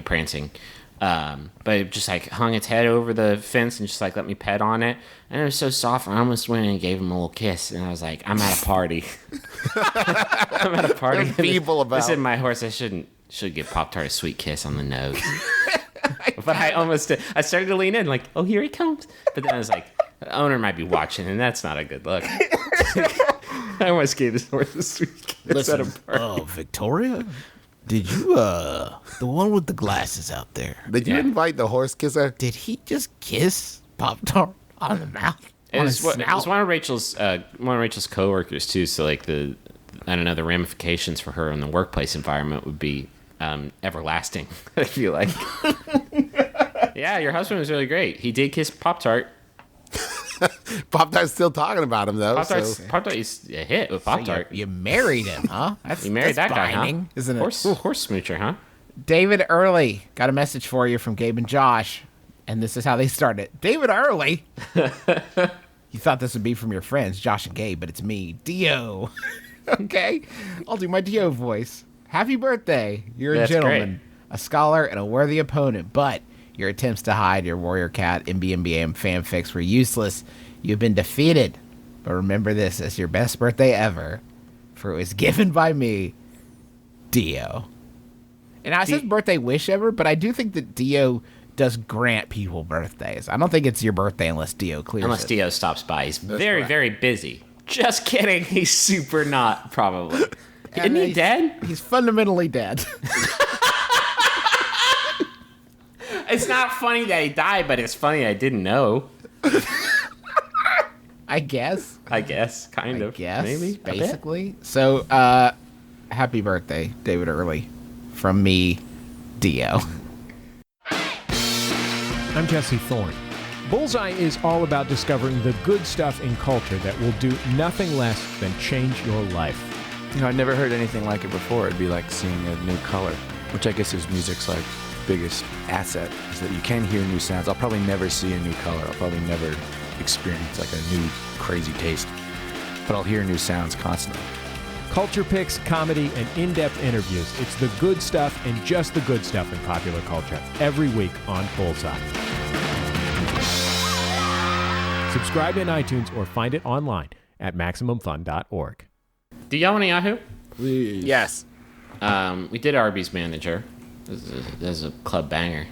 prancing. But it just like hung its head over the fence and just like let me pet on it. And it was so soft. I almost went and gave him a little kiss. And I was like, I'm at a party. I'm at a party. They're feeble about. I said, my horse, I should give Pop-Tart a sweet kiss on the nose. But I almost did. I started to lean in like, oh, here he comes. But then I was like, the owner might be watching and that's not a good look. I almost gave his horse a sweet kiss at a party. Victoria? Did you, the one with the glasses out there, Did you invite the horse kisser? did he just kiss Pop-Tart on the mouth? It was one of Rachel's coworkers too. So like the ramifications for her in the workplace environment would be everlasting. I feel like. Yeah, your husband was really great. He did kiss Pop-Tart. Pop-Tart's still talking about him, though. Pop-Tart is a hit with Pop-Tart. You married him, huh? You married that guy, huh? Isn't it? Horse smoocher, huh? David Early got a message for you from Gabe and Josh, and this is how they started. David Early? You thought this would be from your friends, Josh and Gabe, but it's me, Dio. Okay? I'll do my Dio voice. Happy birthday. You're a That's gentleman, a scholar, and a worthy opponent, but your attempts to hide your Warrior Cat MBMBaM fanfics were useless. You've been defeated. But remember this as your best birthday ever, for it was given by me, Dio. And I said birthday wish ever, but I do think that Dio does grant people birthdays. I don't think it's your birthday unless Dio clears Unless it. Dio stops by. He's very, very busy. Just kidding. He's super not, probably. Isn't he dead? He's fundamentally dead. It's not funny that he died, but it's funny I didn't know. I guess. Kind of. Maybe. A bit. Basically. So, happy birthday, David Early. From me, Dio. I'm Jesse Thorne. Bullseye is all about discovering the good stuff in culture that will do nothing less than change your life. You know, I'd never heard anything like it before. It'd be like seeing a new color, which I guess is music's like biggest asset, is that you can hear new sounds. I'll probably never see a new color. I'll probably never experience like a new crazy taste, but I'll hear new sounds constantly. Culture picks, comedy, and in-depth interviews. It's the good stuff and just the good stuff in popular culture every week on Bullseye. Subscribe in iTunes or find it online at MaximumFun.org. Do y'all want a Yahoo? Yes. We did Arby's Manager. This is a club banger.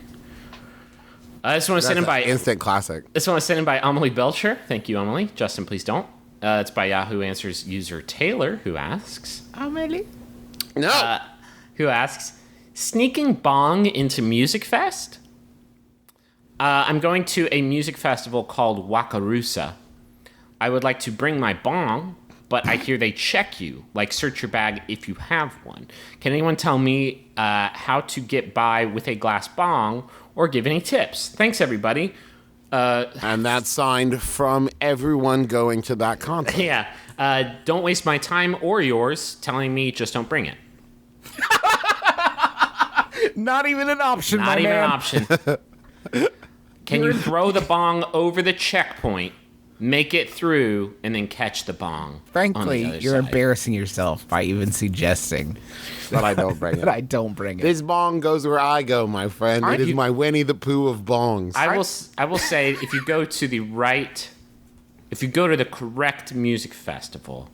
This one was sent in by instant classic. This one was sent in by Amelie Belcher. Thank you, Amelie. Justin, please don't. It's by Yahoo Answers user Taylor, who asks, Amelie? No. who asks, sneaking bong into Music Fest? I'm going to a music festival called Wakarusa. I would like to bring my bong, but I hear they check you, like search your bag if you have one. Can anyone tell me how to get by with a glass bong or give any tips? Thanks, everybody. And that's signed from everyone going to that concert. Yeah. Don't waste my time or yours telling me just don't bring it. Not even an option, Not even an option. Can you throw the bong over the checkpoint, make it through, and then catch the bong? On Frankly, the other you're side? embarrassing yourself by even suggesting But I don't bring that it. I don't bring it. This bong goes where I go, my friend. It is my Winnie the Pooh of bongs. I will say if you go to the correct music festival,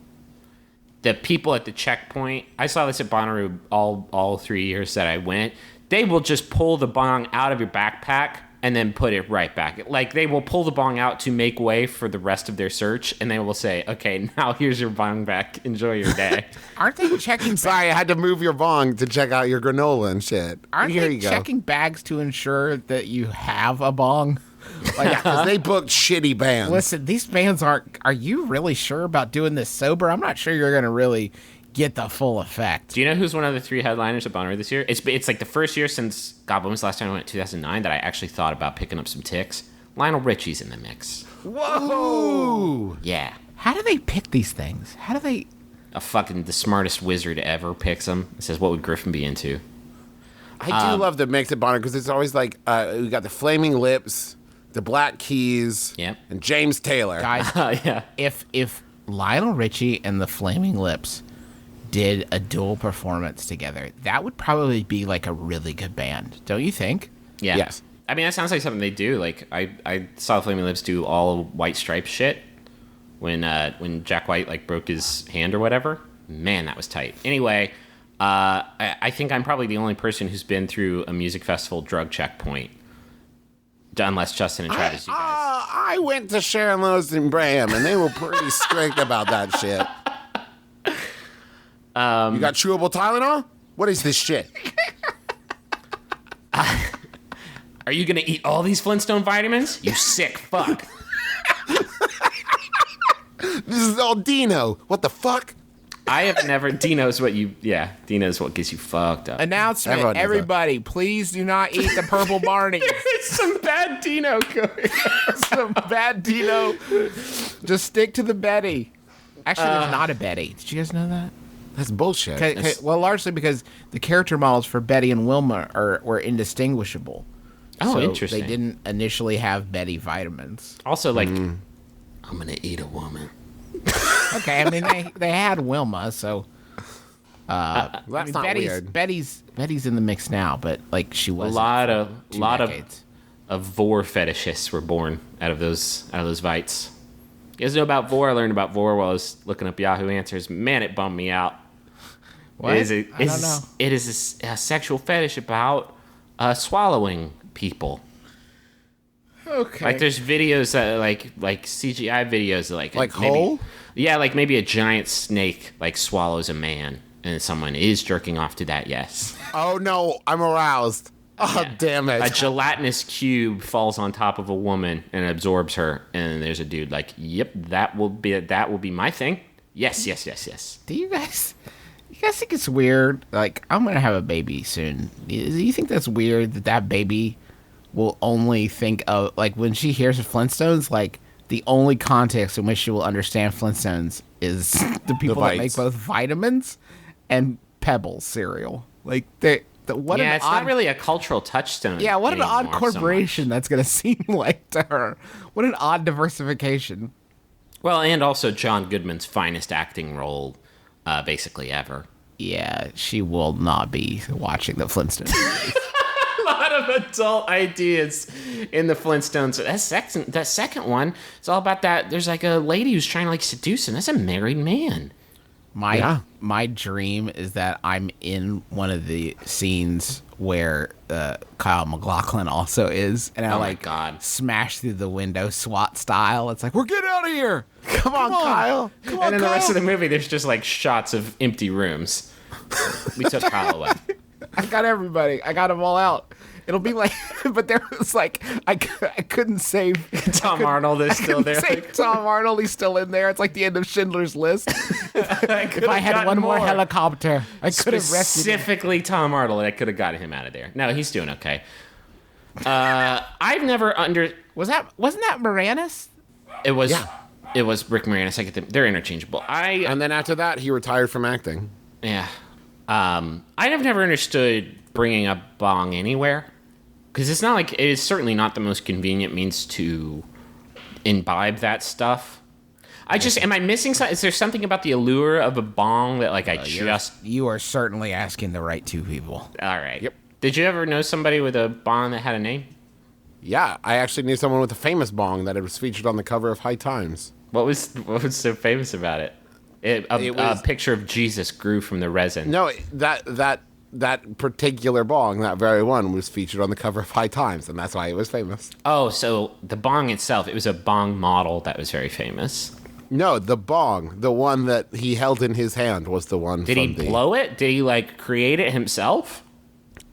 the people at the checkpoint, I saw this at Bonnaroo all 3 years that I went, they will just pull the bong out of your backpack and then put it right back. Like, they will pull the bong out to make way for the rest of their search, and they will say, okay, now here's your bong back. Enjoy your day. Aren't they checking Sorry, I had to move your bong to check out your granola and shit. Aren't Here they you go. checking bags to ensure that you have a bong? Yeah, because they booked shitty bands. Listen, these bands are you really sure about doing this sober? I'm not sure you're going to really get the full effect. Do you know who's one of the 3 headliners at Bonnaroo this year? It's like the first year since, God, when was the last time I went? 2009, that I actually thought about picking up some ticks. Lionel Richie's in the mix. Whoa! Yeah. How do they pick these things? How do they? The smartest wizard ever picks them. It says, what would Griffin be into? I do love the mix at Bonner because it's always like we got the Flaming Lips, the Black Keys, Yep. and James Taylor. Guys, Yeah. if Lionel Richie and the Flaming Lips did a dual performance together, that would probably be like a really good band, don't you think? Yeah. Yes. I mean, that sounds like something they do. Like, I saw Flaming Lips do all White Stripes shit when Jack White, like, broke his hand or whatever. Man, that was tight. Anyway, I think I'm probably the only person who's been through a music festival drug checkpoint. Unless Justin and Travis, you guys. I went to Sharon Lowe's and MBMBaM, and they were pretty strict about that shit. You got chewable Tylenol? What is this shit? Are you going to eat all these Flintstone vitamins? You sick fuck. This is all Dino. What the fuck? I have never. Dino's what gets you fucked up. Announcement, Everyone does everybody, please do not eat the purple Barney. It's some bad Dino going. Some bad Dino. Just stick to the Betty. Actually, there's not a Betty. Did you guys know that? That's bullshit. Well, largely because the character models for Betty and Wilma were indistinguishable. Oh, So interesting. They didn't initially have Betty vitamins. Also, like, I'm going to eat a woman. Okay, I mean they had Wilma, so That's not weird. Betty's in the mix now, but like she was A lot of decades. vor fetishists were born out of those vites. You guys know about vor? I learned about vor while I was looking up Yahoo Answers. Man, it bummed me out. What? I don't know. It is a sexual fetish about swallowing people. Okay. Like there's videos that like CGI videos that like Like maybe, whole? Yeah, like maybe a giant snake like swallows a man and someone is jerking off to that. Yes. Oh no, I'm aroused. Oh damn it. A gelatinous cube falls on top of a woman and absorbs her, and there's a dude like, "Yep, that will be my thing." Yes. Do you guys think it's weird? Like, I'm gonna have a baby soon. Do you think that's weird that baby will only think of, like, when she hears of Flintstones, like, the only context in which she will understand Flintstones is the people that make bites. both vitamins and Pebbles cereal. Like, what Yeah, an it's odd, not really a cultural touchstone. yeah, what an odd anymore so much. corporation that's gonna seem like to her. What an odd diversification. Well, and also John Goodman's finest acting role, basically ever. Yeah, she will not be watching the Flintstones. A lot of adult ideas in the Flintstones. That second one, it's all about that. There's like a lady who's trying to like seduce him. That's a married man. My dream is that I'm in one of the scenes where Kyle MacLachlan also is, and I Oh my like God. smash through the window SWAT style. It's like, we're getting out of here. Come on, Kyle. Come on, And then the Kyle. rest of the movie, there's just like shots of empty rooms. We took Kyle away. I got everybody. I got them all out. It'll be like, but there was like, I couldn't save Tom Arnold is still there. Save Tom Arnold. He's still in there. It's like the end of Schindler's List. If I had gotten one more more. helicopter, I could have rescued him. Specifically Tom Arnold, I could have gotten him out of there. No, he's doing okay. I've never Wasn't that Moranis? It was Rick Moranis. I get them. They're interchangeable. And then after that, he retired from acting. Yeah. I've never understood bringing a bong anywhere. Because it's not like, it is certainly not the most convenient means to imbibe that stuff. Am I missing something? Is there something about the allure of a bong that like You are certainly asking the right two people. all right. Yep. Did you ever know somebody with a bong that had a name? Yeah, I actually knew someone with a famous bong that it was featured on the cover of High Times. What was so famous about it? A picture of Jesus grew from the resin. No, that particular bong, that very one, was featured on the cover of High Times, and that's why it was famous. Oh, so the bong itself, it was a bong model that was very famous. No, the bong, the one that he held in his hand, was the one. Did he blow it? Did he like create it himself?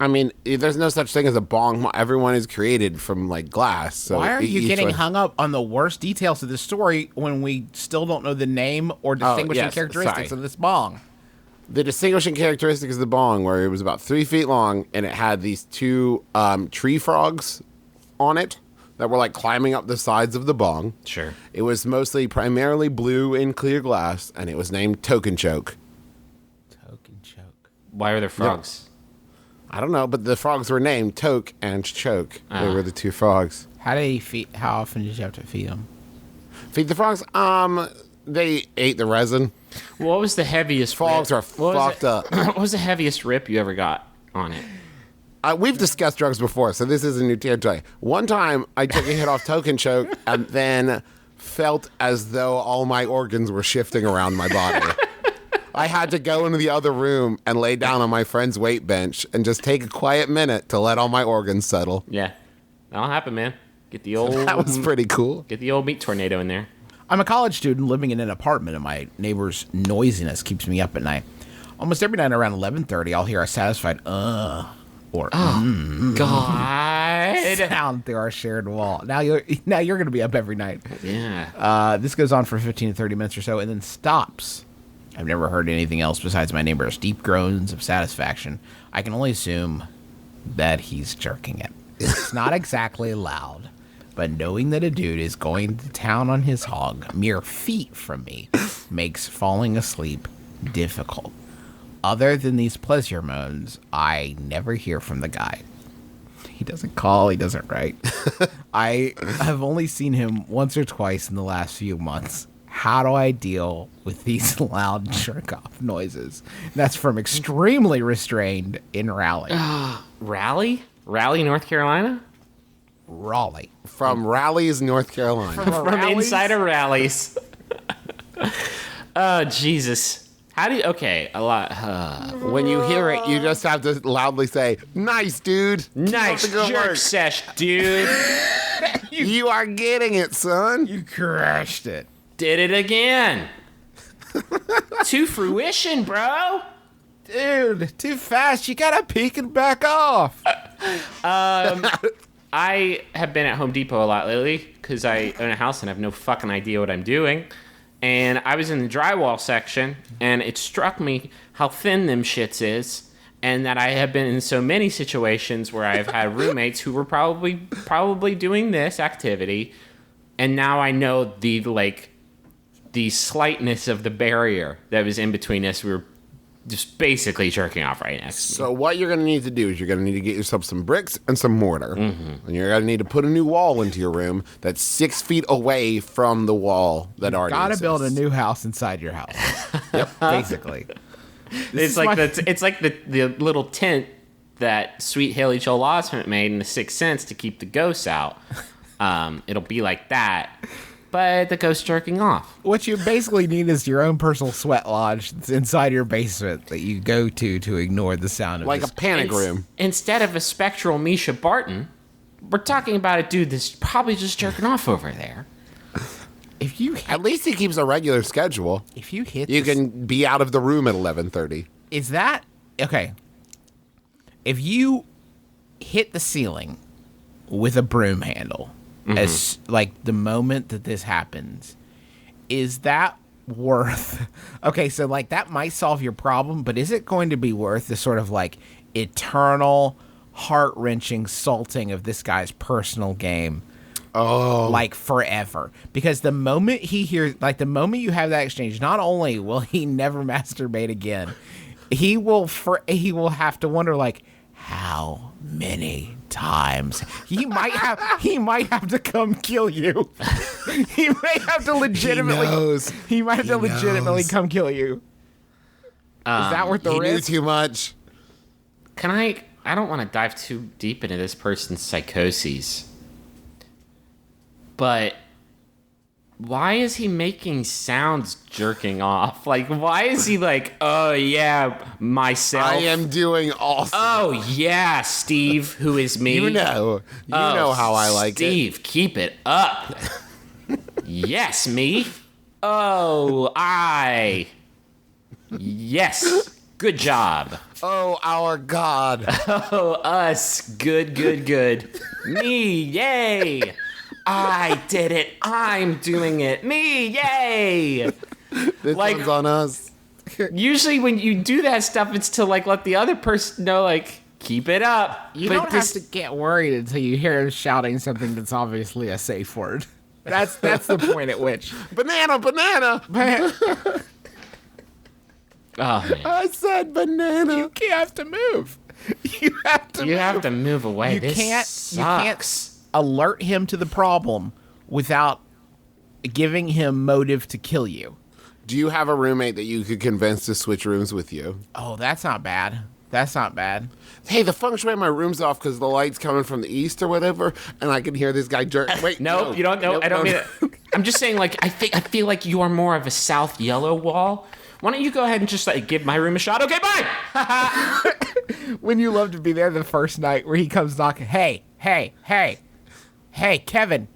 I mean, there's no such thing as a bong. Everyone is created from like glass. So Why are you each getting one- hung up on the worst details of the story when we still don't know the name or distinguishing yes, characteristics sorry. of this bong? The distinguishing characteristic is the bong, where it was about 3 feet long, and it had these two tree frogs on it that were like climbing up the sides of the bong. Sure. It was primarily blue in clear glass, and it was named Token Choke. Token choke. Why are there frogs? I don't know, but the frogs were named Toke and Choke. They were the two frogs. How often did you have to feed them? Feed the frogs? They ate the resin. What was the heaviest Frogs rip? are fucked up. What was the heaviest rip you ever got on it? We've discussed drugs before, so this is a new territory. One time, I took a hit off Token Choke and then felt as though all my organs were shifting around my body. I had to go into the other room and lay down on my friend's weight bench and just take a quiet minute to let all my organs settle. Yeah. That'll happen, man. Get the old That was pretty cool. Get the old meat tornado in there. I'm a college student living in an apartment, and my neighbor's noisiness keeps me up at night. Almost every night around 11:30, I'll hear a satisfied or God. sound through our shared wall. Now you're going to be up every night. Yeah. This goes on for 15 to 30 minutes or so, and then stops. I've never heard anything else besides my neighbor's deep groans of satisfaction. I can only assume that he's jerking it. It's not exactly loud, but knowing that a dude is going to town on his hog mere feet from me makes falling asleep difficult. Other than these pleasure moans, I never hear from the guy. He doesn't call, he doesn't write. I have only seen him once or twice in the last few months. How do I deal with these loud jerk-off noises? That's from extremely restrained in Raleigh. Raleigh? Raleigh, North Carolina? Raleigh. From Raleigh's, North Carolina. From inside of Raleigh's. Oh, Jesus. How do you... Okay, a lot... When you hear it, you just have to loudly say, "Nice, dude. Nice Keep up the good jerk work. sesh, dude. You are getting it, son." You crushed it. Did it again. To fruition, bro. Dude, too fast. You gotta peek and back off. I have been at Home Depot a lot lately because I own a house and I have no fucking idea what I'm doing. And I was in the drywall section, and it struck me how thin them shits is, and that I have been in so many situations where I've had roommates who were probably doing this activity, and now I know the slightness of the barrier that was in between us. We were just basically jerking off right next to me. So what you're going to need to do is you're going to need to get yourself some bricks and some mortar. And you're going to need to put a new wall into your room that's 6 feet away from the wall that already Gotta exists. build a new house inside your house. Yep, basically. It's like the little tent that sweet Haley Joel Osment made in The Sixth Sense to keep the ghosts out. It'll be like that, but the ghost jerking off. What you basically need is your own personal sweat lodge that's inside your basement that you go to ignore the sound of Like this. a panic room. Instead of a spectral Misha Barton, we're talking about a dude that's probably just jerking off over there. If you At least he keeps a regular schedule. if you hit You this- can be out of the room at 11:30. is that okay? If you hit the ceiling with a broom handle, as like the moment that this happens, is that worth? Okay, so like that might solve your problem, but is it going to be worth the sort of like eternal, heart-wrenching salting of this guy's personal game? Oh. Like forever, because the moment he hears, like the moment you have that exchange, not only will he never masturbate again, he will have to wonder like how many times he might have to come kill you. He may have to legitimately. He might have to legitimately come kill you. Is that worth the He knew risk? too much. I don't want to dive too deep into this person's psychoses, but why is he making sounds jerking off? Like, why is he like, oh yeah, myself? I am doing awesome. Oh yeah, Steve, who is me? You know how I like Steve, keep it up. Yes, me. Oh, I. Yes, good job. it. Oh, our God. Oh, us. Good, good, good. Me, yay. I did it. I'm doing it. Me, yay. This Like- one's on us. Usually when you do that stuff, it's to like let the other person know, like, Keep it up. You But don't have to get worried until you hear him shouting something that's obviously a safe word. That's the point at which. Banana. Oh, man. I said banana. You have to move. You have to move away. You This can't sucks. alert him to the problem without giving him motive to kill you. Do you have a roommate that you could convince to switch rooms with you? Oh, that's not bad. That's not bad. Hey, the feng shui in my room's off because the light's coming from the east or whatever, and I can hear this guy jerk. Wait, No, you don't know. Nope, I don't no, mean it. I'm just saying, like, I feel like you are more of a south yellow wall. Why don't you go ahead and just like give my room a shot? Okay, bye. When you love to be there the first night where he comes knocking. Hey, Kevin.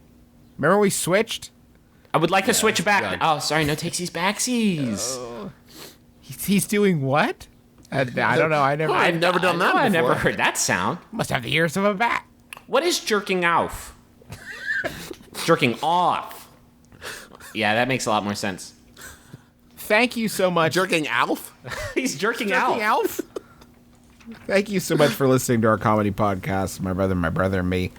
Remember we switched? I would like to switch back. Oh, sorry, no takesies backsies. He's doing what? I don't know. I've never done that I before. never heard that sound. Must have the ears of a bat. What is jerking off? Jerking off. Yeah, that makes a lot more sense. Thank you so much. Jerking Alf? He's jerking Jerking out. Alf? Thank you so much for listening to our comedy podcast, My Brother, and Me.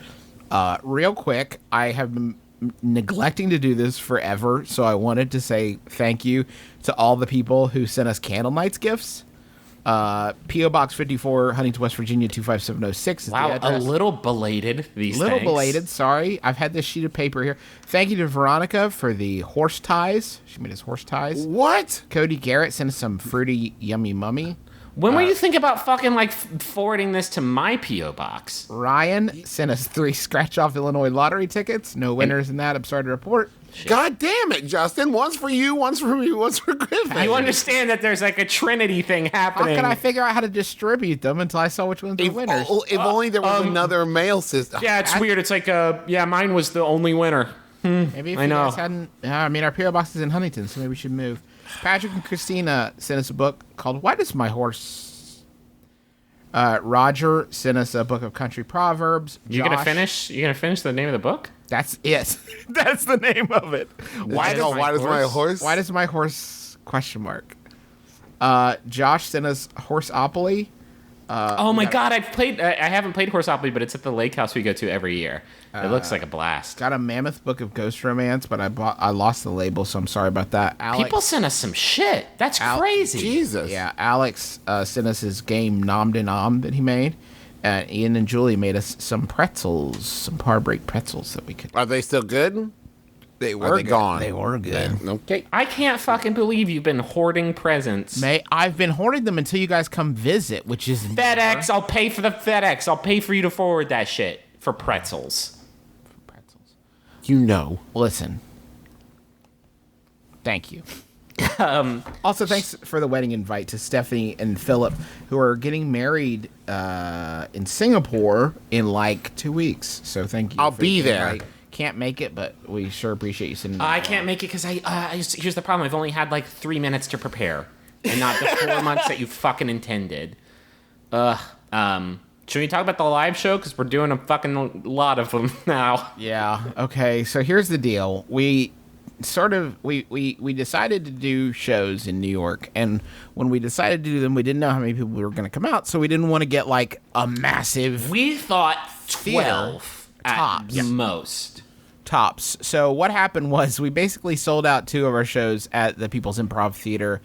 Real quick, I have been neglecting to do this forever, so I wanted to say thank you to all the people who sent us Candle Nights gifts. P.O. Box 54, Huntington, West Virginia, 25706 is the Wow, a address. little belated. These Little thanks. belated, sorry. I've had this sheet of paper here. Thank you to Veronica for the horse ties. She made us horse ties. What? Cody Garrett sent us some fruity, yummy mummy. When were you thinking about fucking like forwarding this to my PO box? Ryan sent us 3 scratch-off Illinois lottery tickets. No winners in that, I'm sorry to report. God damn it, Justin. One's for you, one's for me, one's for Griffin. You understand that there's like a Trinity thing How happening. could I figure out how to distribute them until I saw which ones were If, winners? if only there was another mail system. Yeah, it's weird. It's like, yeah, mine was the only winner. Maybe if I you know. guys hadn't... I mean, our P.O. Box is in Huntington, so maybe we should move. Patrick and Christina sent us a book called Why Does My Horse... Roger sent us a book of country proverbs. You gonna Josh- finish? You gonna finish the name of the book? That's it. That's the name of it. Why does my horse? Why does my horse? Question mark. Josh sent us Horseopoly. Oh my god, I haven't played Horseopoly, but it's at the lake house we go to every year. It looks like a blast. Got a mammoth book of ghost romance, but I lost the label, so I'm sorry about that. Alex, People send us some shit. That's crazy. Jesus. yeah, Alex sent us his game Nom de Nom that he made. Ian and Julie made us some pretzels, some heartbreak pretzels that we could. Are they still good? They Are they gone? They were good. Okay. I can't fucking believe you've been hoarding presents. I've been hoarding them until you guys come visit, which is FedEx, I'll pay for the FedEx. I'll pay for you to forward that shit for pretzels. pretzels. You know. Listen. Thank you. Also, thanks for the wedding invite to Stephanie and Philip, who are getting married in Singapore in like 2 weeks. So thank you. I'll for be the there. invite. Can't make it, but we sure appreciate you sending. I can't make it because here's the problem. I've only had like 3 minutes to prepare, and not the 4 months that you fucking intended. Should we talk about the live show? Because we're doing a fucking lot of them now. Yeah. Okay. So here's the deal. We decided to do shows in New York, and when we decided to do them, we didn't know how many people were going to come out, so we didn't want to get like a massive We thought 12 at Tops. the most. tops. So what happened was we basically sold out 2 of our shows at the People's Improv Theater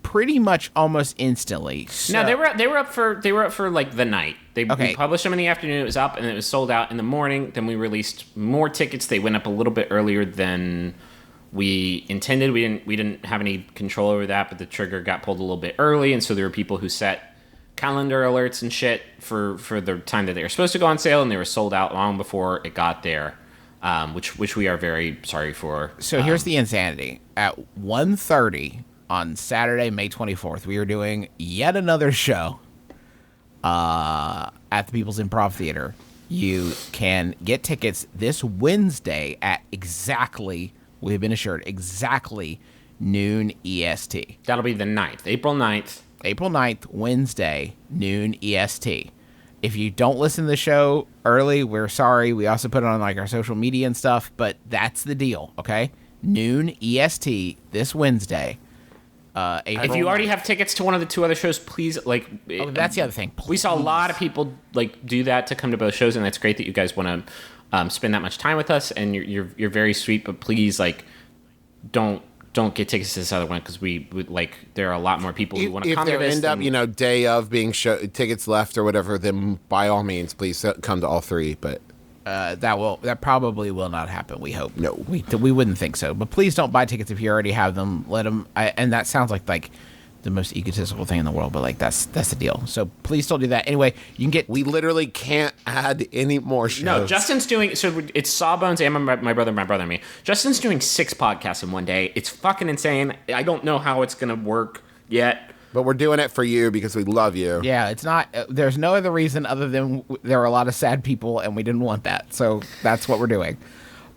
pretty much almost instantly. So, No, they were up for like the night. We published them in the afternoon. It was up, and it was sold out in the morning. Then we released more tickets. They went up a little bit earlier than we intended. We didn't have any control over that, but the trigger got pulled a little bit early, and so there were people who set calendar alerts and shit for the time that they were supposed to go on sale, and they were sold out long before it got there, which we are very sorry for. So here's the insanity. At 1:30 on Saturday, May 24th, we are doing yet another show at the People's Improv Theater. You can get tickets this Wednesday at exactly, we've been assured, exactly noon EST. That'll be the 9th, April 9th. April 9th, Wednesday, noon EST. If you don't listen to the show early, we're sorry. We also put it on like our social media and stuff, but that's the deal, okay? Noon EST this Wednesday. April. If you already have tickets to one of the 2 other shows, please, like... Oh, that's the other thing. We saw a lot of people, like, do that to come to both shows, and that's great that you guys want to spend that much time with us, and you're very sweet, but please, like, don't get tickets to this other one, because we like, there are a lot more people who want to come to this. If there end up, day of being tickets left or whatever, then by all means, please come to all 3, but... that probably will not happen. We hope. No, we wouldn't think so. But please don't buy tickets if you already have them. Let them. And that sounds like the most egotistical thing in the world, but like that's the deal. So please don't do that. Anyway, you can get. We literally can't add any more shows. No, Justin's doing. So it's Sawbones and my brother and me. Justin's doing 6 podcasts in one day. It's fucking insane. I don't know how it's gonna work yet. But we're doing it for you because we love you. Yeah, it's not. There's no other reason other than there are a lot of sad people, and we didn't want that. So that's what we're doing.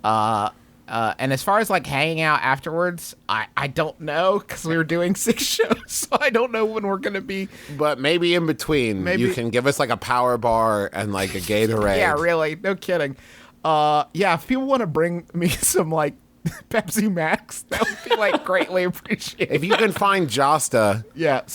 And as far as like hanging out afterwards, I don't know, because we were doing 6 shows, so I don't know when we're gonna be. But maybe in between, you can give us like a power bar and like a Gatorade. Yeah, really, no kidding. Yeah, if people want to bring me some like Pepsi Max, that would be like greatly appreciated. If you can find Josta,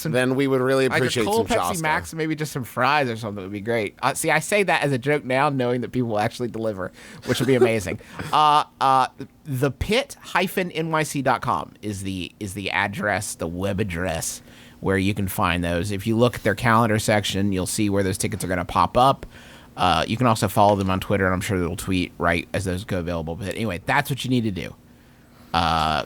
then we would really appreciate like a cold some Pepsi Josta. Max, maybe just some fries or something would be great. See, I say that as a joke now, knowing that people will actually deliver, which would be amazing. The pit-nyc.com is the address, the web address where you can find those. If you look at their calendar section, you'll see where those tickets are going to pop up. You can also follow them on Twitter, and I'm sure they'll tweet right as those go available. But anyway, that's what you need to do.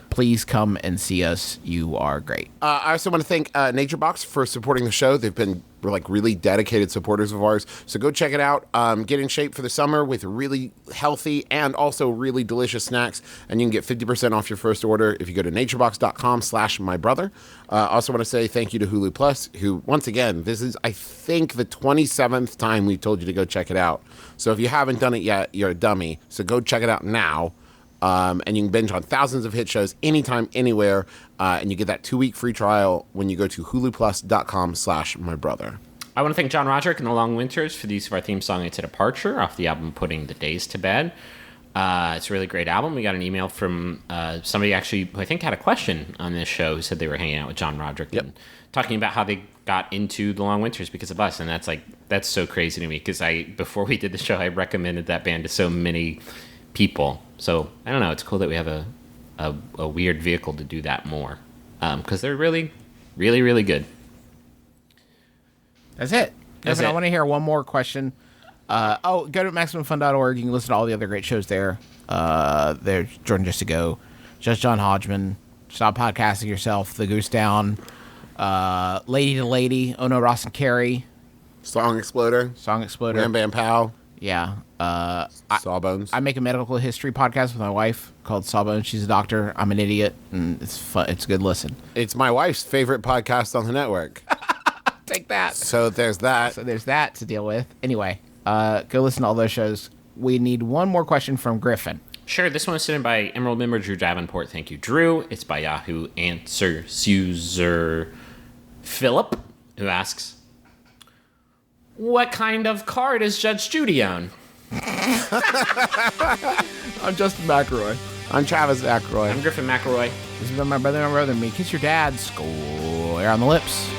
Please come and see us. You are great. I also want to thank NatureBox for supporting the show. They've been like really dedicated supporters of ours. So go check it out. Get in shape for the summer with really healthy and also really delicious snacks. And you can get 50% off your first order if you go to naturebox.com/mybrother. Also want to say thank you to Hulu Plus, who, once again, this is, I think, the 27th time we've told you to go check it out. So if you haven't done it yet, you're a dummy. So go check it out now. And you can binge on thousands of hit shows anytime, anywhere. And you get that 2-week free trial when you go to huluplus.com/mybrother. I want to thank John Roderick and the Long Winters for the use of our theme song, It's a Departure, off the album Putting the Days to Bed. It's a really great album. We got an email from somebody actually who I think had a question on this show, who said they were hanging out with John Roderick and talking about how they got into the Long Winters because of us. And that's so crazy to me, because before we did the show, I recommended that band to so many people. So I don't know. It's cool that we have a weird vehicle to do that more, because they're really, really, really good. That's it. That's I it. want to hear one more question. Go to MaximumFun.org. You can listen to all the other great shows there. There's Jordan Just to Go, Just John Hodgman, Stop Podcasting Yourself, The Goose Down, Lady to Lady, Oh No, Ross and Carrie, Song Exploder, Wham Bam Pow. Yeah. Sawbones. I make a medical history podcast with my wife called Sawbones. She's a doctor. I'm an idiot, and it's fun. It's a good listen. It's my wife's favorite podcast on the network. Take that. So there's that. So there's that to deal with. Anyway, go listen to all those shows. We need one more question from Griffin. Sure, this one was sent in by Emerald member Drew Davenport. Thank you, Drew. It's by Yahoo Answers user Philip, who asks, what kind of car does Judge Judy own? I'm Justin McElroy. I'm Travis Ackroyd. I'm Griffin McElroy. This has been my brother and me. Kiss your dad. Square on the lips.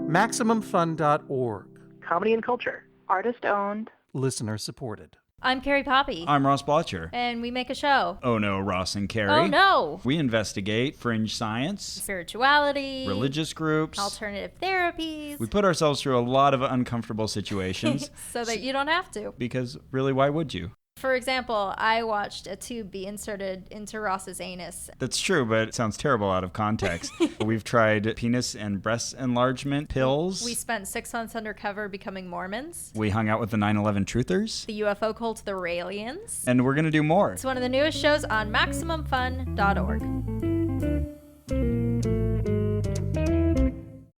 MaximumFun.org. Comedy and culture. Artist owned. Listener supported. I'm Carrie Poppy. I'm Ross Blotcher. And we make a show. Oh no, Ross and Carrie. Oh no! We investigate fringe science, spirituality, religious groups, alternative therapies. We put ourselves through a lot of uncomfortable situations. So that you don't have to. Because really, why would you? For example, I watched a tube be inserted into Ross's anus. That's true, but it sounds terrible out of context. We've tried penis and breast enlargement pills. We spent 6 months undercover becoming Mormons. We hung out with the 9/11 truthers. The UFO cult, the Raelians. And we're going to do more. It's one of the newest shows on MaximumFun.org.